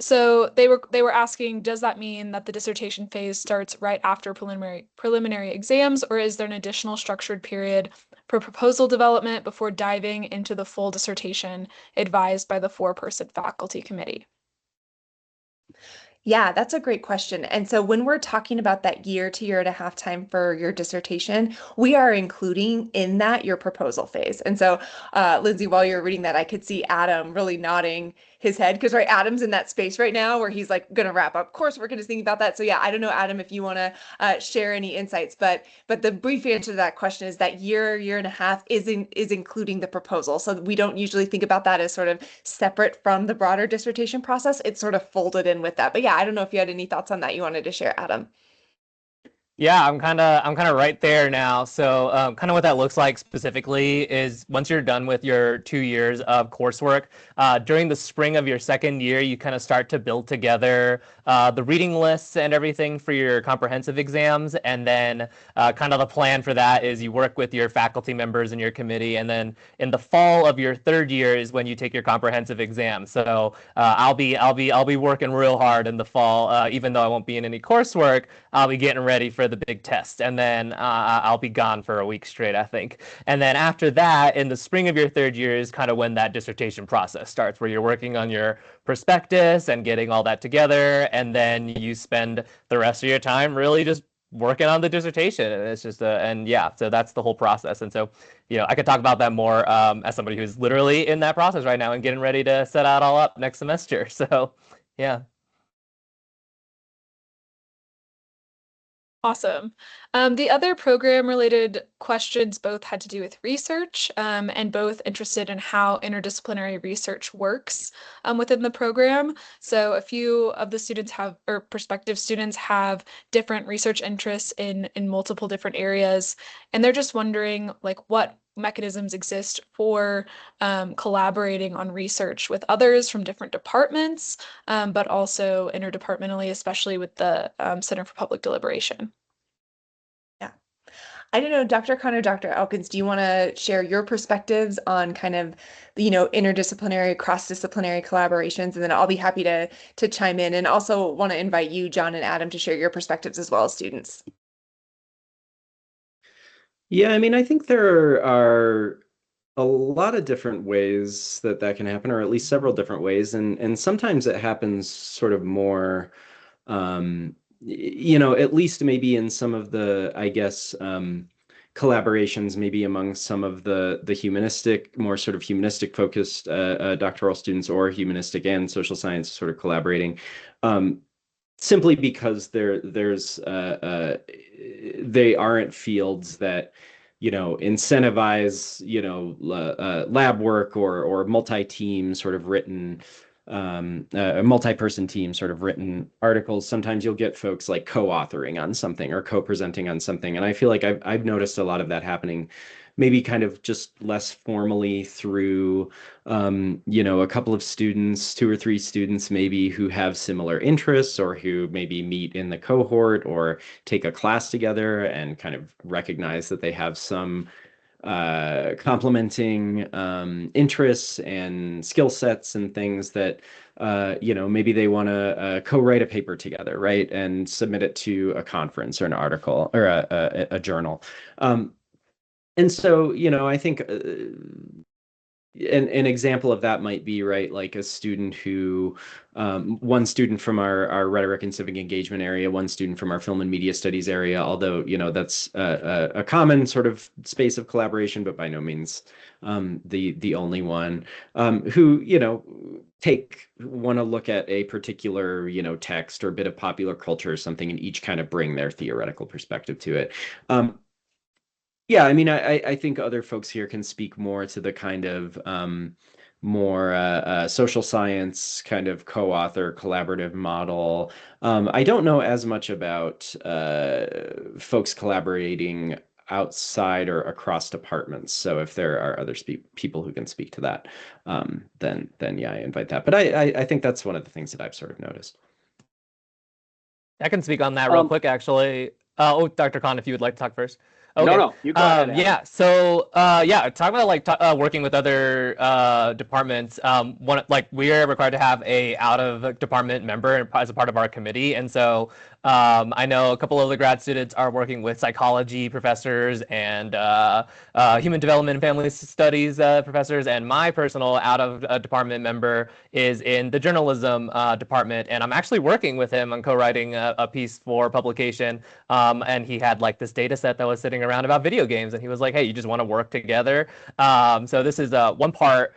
So they were asking, does that mean that the dissertation phase starts right after preliminary exams, or is there an additional structured period for proposal development before diving into the full dissertation advised by the 4-person faculty committee? Yeah, that's a great question. And so when we're talking about that year to year and a half time for your dissertation, we are including in that your proposal phase. And so, Lindsay, while you're reading that, I could see Adam really nodding his head, because right, Adam's in that space right now where he's like going to wrap up coursework and is thinking about that. So yeah, I don't know, Adam, if you want to share any insights, but the brief answer to that question is that year and a half is including the proposal. So we don't usually think about that as sort of separate from the broader dissertation process. It's sort of folded in with that. But yeah, I don't know if you had any thoughts on that you wanted to share, Adam. Yeah, I'm kind of right there now. So, kind of what that looks like specifically is once you're done with your 2 years of coursework, during the spring of your second year, you kind of start to build together the reading lists and everything for your comprehensive exams. And then, kind of the plan for that is you work with your faculty members and your committee. And then in the fall of your third year is when you take your comprehensive exam. So, I'll be working real hard in the fall, even though I won't be in any coursework. I'll be getting ready for the big test, and then I'll be gone for a week straight, I think. And then after that, in the spring of your third year is kind of when that dissertation process starts, where you're working on your prospectus and getting all that together, and then you spend the rest of your time really just working on the dissertation. And it's just and yeah, so that's the whole process. And so, I could talk about that more as somebody who's literally in that process right now and getting ready to set that all up next semester. So, yeah. Awesome. The other program-related questions both had to do with research, and both interested in how interdisciplinary research works within the program. So a few of the students have, or prospective students have different research interests in multiple different areas, and they're just wondering like what mechanisms exist for collaborating on research with others from different departments, but also interdepartmentally, especially with the Center for Public Deliberation. Yeah. I don't know, Dr. Connor, Dr. Elkins, do you want to share your perspectives on kind of, interdisciplinary, cross-disciplinary collaborations? And then I'll be happy to chime in, and also want to invite you, John and Adam, to share your perspectives as well as students. Yeah, I mean, I think there are a lot of different ways that that can happen, or at least several different ways, and sometimes it happens sort of more, at least maybe in some of the, I guess, collaborations, maybe among some of the humanistic, more sort of humanistic focused doctoral students, or humanistic and social science sort of collaborating. Simply because they aren't fields that incentivize lab work or multi-team sort of written a multi-person team sort of written articles. Sometimes you'll get folks like co-authoring on something or co-presenting on something, and I feel like I've noticed a lot of that happening maybe kind of just less formally through a couple of students, 2 or 3 students maybe, who have similar interests, or who maybe meet in the cohort or take a class together and kind of recognize that they have some complementing interests and skill sets and things that maybe they want to co-write a paper together, right, and submit it to a conference or an article or a journal. And so, I think an example of that might be, right, like a student who, one student from our rhetoric and civic engagement area, one student from our film and media studies area, although, that's a common sort of space of collaboration, but by no means the only one, who, want to look at a particular, text or bit of popular culture or something, and each kind of bring their theoretical perspective to it. Yeah, I mean, I think other folks here can speak more to the kind of more social science kind of co-author collaborative model. I don't know as much about folks collaborating outside or across departments. So if there are other people who can speak to that, then yeah, I invite that. But I think that's one of the things that I've sort of noticed. I can speak on that real quick, actually. Dr. Khan, if you would like to talk first. Okay. No, you go ahead, Adam. Yeah. So, talking about like working with other departments. We are required to have a out of department member as a part of our committee, and so I know a couple of the grad students are working with psychology professors and human development and family studies professors, and my personal out of department member is in the journalism department, and I'm actually working with him on co-writing a piece for publication. And he had like this data set that was sitting around about video games, and he was like, hey, you just want to work together. So this is one part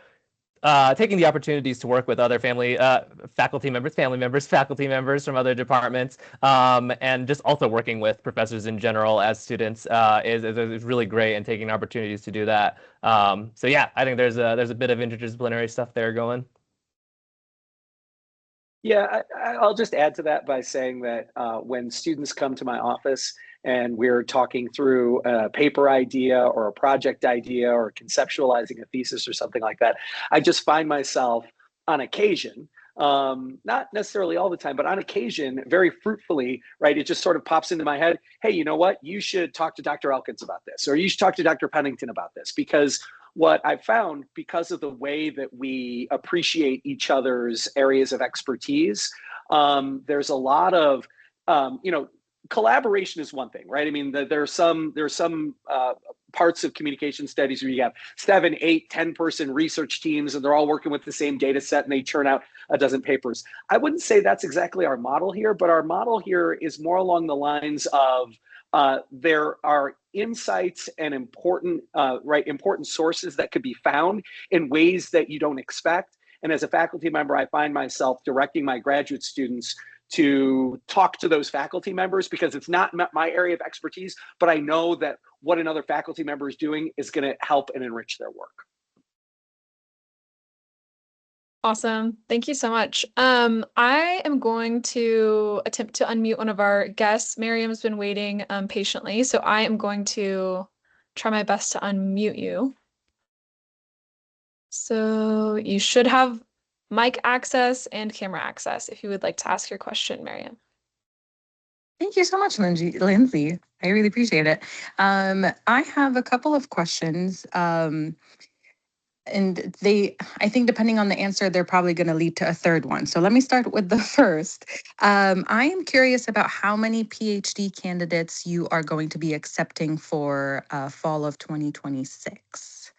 taking the opportunities to work with other faculty members from other departments, and just also working with professors in general as students is really great, and taking opportunities to do that. So yeah, I think there's a bit of interdisciplinary stuff there going. Yeah, I'll just add to that by saying that when students come to my office and we're talking through a paper idea or a project idea or conceptualizing a thesis or something like that, I just find myself on occasion, not necessarily all the time, but on occasion, very fruitfully, right? It just sort of pops into my head, hey, you know what? You should talk to Dr. Elkins about this, or you should talk to Dr. Pennington about this, because what I've found, because of the way that we appreciate each other's areas of expertise, there's a lot of, collaboration is one thing, right? I mean, there's some parts of communication studies where you have 7, 8, 10-person research teams, and they're all working with the same data set, and they churn out a dozen papers. I wouldn't say that's exactly our model here, but our model here is more along the lines of there are insights and important sources that could be found in ways that you don't expect. And as a faculty member, I find myself directing my graduate students to talk to those faculty members, because it's not my area of expertise, but I know that what another faculty member is doing is going to help and enrich their work. Awesome. Thank you so much. I am going to attempt to unmute one of our guests. Miriam's been waiting patiently, so I am going to try my best to unmute you. So you should have mic access and camera access if you would like to ask your question, Miriam. Thank you so much, Lindsay. I really appreciate it. I have a couple of questions. And I think depending on the answer, they're probably going to lead to a third one. So let me start with the first. I am curious about how many PhD candidates you are going to be accepting for fall of 2026.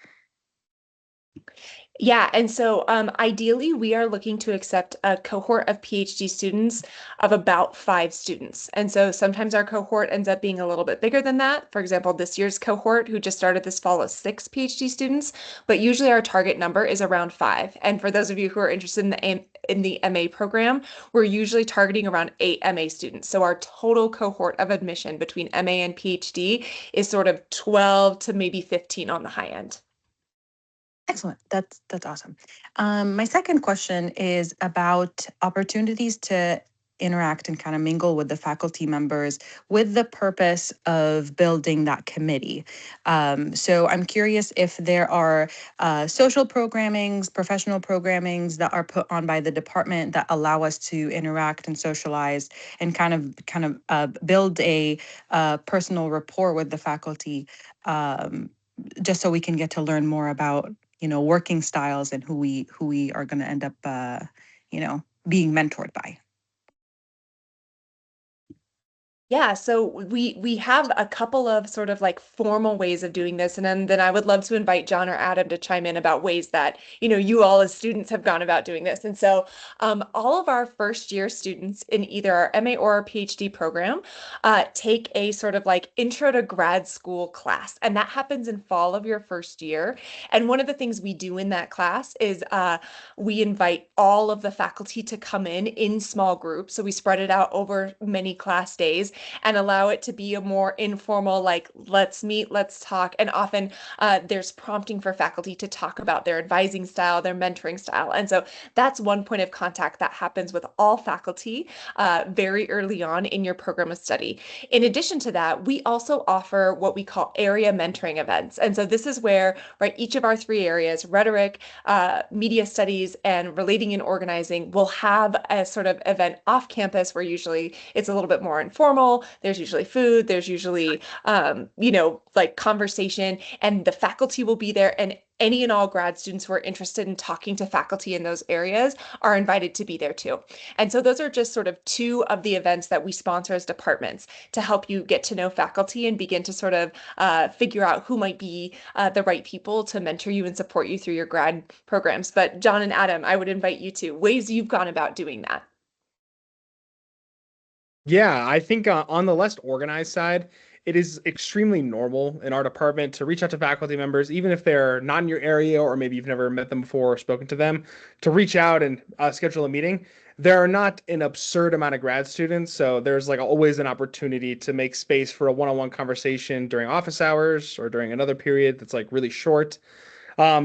Yeah, and so ideally, we are looking to accept a cohort of PhD students of about 5 students. And so sometimes our cohort ends up being a little bit bigger than that. For example, this year's cohort, who just started this fall, is 6 PhD students, but usually our target number is around 5. And for those of you who are interested in the MA program, we're usually targeting around 8 MA students. So our total cohort of admission between MA and PhD is sort of 12 to maybe 15 on the high end. Excellent. That's awesome. My second question is about opportunities to interact and kind of mingle with the faculty members with the purpose of building that committee. So I'm curious if there are social programmings, professional programmings that are put on by the department that allow us to interact and socialize and kind of build a personal rapport with the faculty, just so we can get to learn more about working styles and who we are going to end up being mentored by. Yeah, so we have a couple of sort of like formal ways of doing this, and then I would love to invite John or Adam to chime in about ways that you all as students have gone about doing this. And so all of our first year students in either our MA or our PhD program take a sort of like intro to grad school class, and that happens in fall of your first year. And one of the things we do in that class is we invite all of the faculty to come in small groups. So we spread it out over many class days and allow it to be a more informal, like, let's meet, let's talk. And often there's prompting for faculty to talk about their advising style, their mentoring style. And so that's one point of contact that happens with all faculty very early on in your program of study. In addition to that, we also offer what we call area mentoring events. And so this is where, right, each of our 3 areas, rhetoric, media studies, and relating and organizing, will have a sort of event off campus where usually it's a little bit more informal. There's usually food, there's usually, like conversation, and the faculty will be there, and any and all grad students who are interested in talking to faculty in those areas are invited to be there too. And so those are just sort of 2 of the events that we sponsor as departments to help you get to know faculty and begin to sort of figure out who might be the right people to mentor you and support you through your grad programs. But John and Adam, I would invite you to ways you've gone about doing that. Yeah, I think on the less organized side, it is extremely normal in our department to reach out to faculty members, even if they're not in your area or maybe you've never met them before or spoken to them, to reach out and schedule a meeting. There are not an absurd amount of grad students, so there's like always an opportunity to make space for a one-on-one conversation during office hours or during another period that's like really short.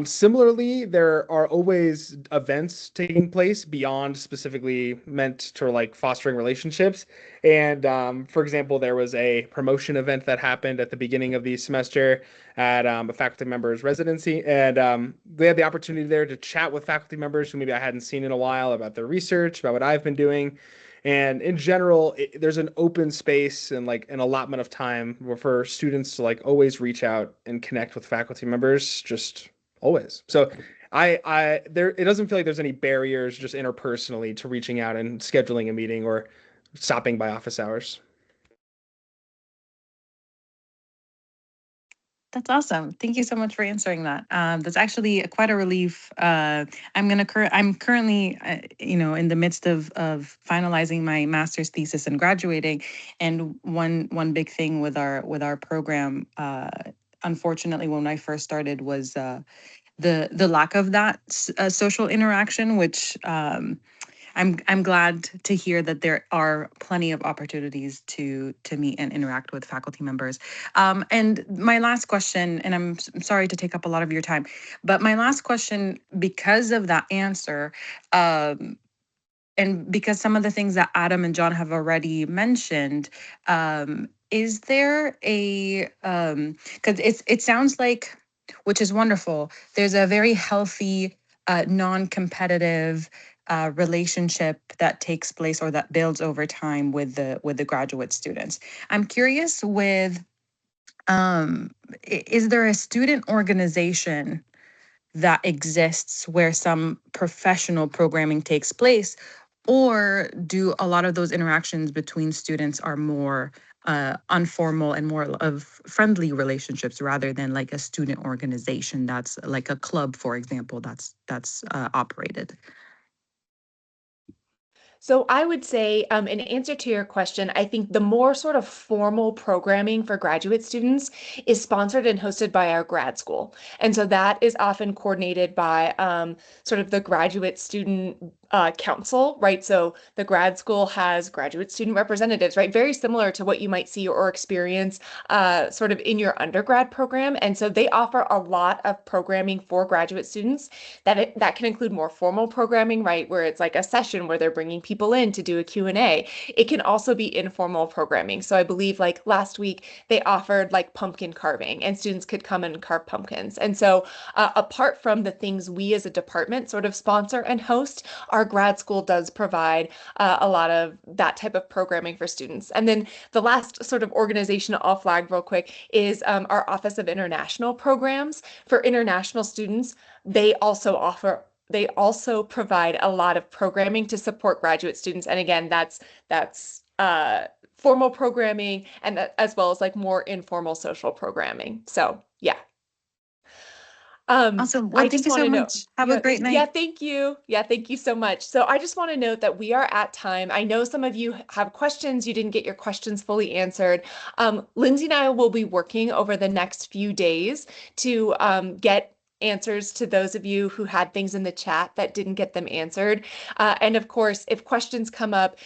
Similarly, there are always events taking place beyond specifically meant to like fostering relationships. And for example, there was a promotion event that happened at the beginning of the semester at a faculty member's residency, and they had the opportunity there to chat with faculty members who maybe I hadn't seen in a while about their research, about what I've been doing. And in general, there's an open space and like an allotment of time for students to like always reach out and connect with faculty members, just always. So there it doesn't feel like there's any barriers just interpersonally to reaching out and scheduling a meeting or stopping by office hours. That's awesome. Thank you so much for answering that. That's actually quite a relief. I'm currently, in the midst of finalizing my master's thesis and graduating. And one big thing with our program, unfortunately, when I first started, was the lack of that social interaction, which I'm glad to hear that there are plenty of opportunities to meet and interact with faculty members. And my last question, and I'm sorry to take up a lot of your time, but my last question, because of that answer, and because some of the things that Adam and John have already mentioned, is there a because it sounds like, which is wonderful, there's a very healthy non-competitive relationship that takes place or that builds over time with the graduate students. I'm curious with is there a student organization that exists where some professional programming takes place, or do a lot of those interactions between students are more informal and more of friendly relationships rather than like a student organization that's like a club, for example, that's operated? So I would say, in answer to your question, I think the more sort of formal programming for graduate students is sponsored and hosted by our grad school. And so that is often coordinated by sort of the graduate student council, right? So the grad school has graduate student representatives, right? Very similar to what you might see or experience sort of in your undergrad program. And so they offer a lot of programming for graduate students that can include more formal programming, right? Where it's like a session where they're bringing people in to do a Q&A. It can also be informal programming. So I believe like last week they offered like pumpkin carving and students could come and carve pumpkins. And so apart from the things we as a department sort of sponsor and host, our grad school does provide a lot of that type of programming for students. And then the last sort of organization I'll flag real quick is our Office of International Programs. For international students, they also provide a lot of programming to support graduate students. And again, that's formal programming and as well as like more informal social programming. So yeah. Awesome. Well, I thank just you want so to know. much. Have a Yeah, great yeah, night. thank you. Yeah, thank you so much. So I just want to note that we are at time. I know some of you have questions. You didn't get your questions fully answered. Lindsay and I will be working over the next few days to get answers to those of you who had things in the chat that didn't get them answered. And of course, if questions come up,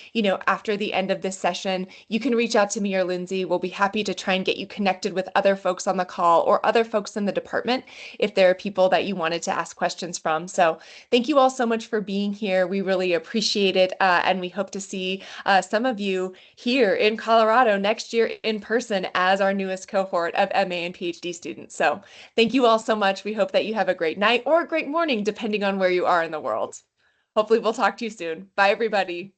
after the end of this session, you can reach out to me or Lindsay. We'll be happy to try and get you connected with other folks on the call or other folks in the department if there are people that you wanted to ask questions from. So thank you all so much for being here. We really appreciate it. And we hope to see some of you here in Colorado next year in person as our newest cohort of MA and PhD students. So thank you all so much. We hope that you have a great night or a great morning, depending on where you are in the world. Hopefully we'll talk to you soon. Bye, everybody.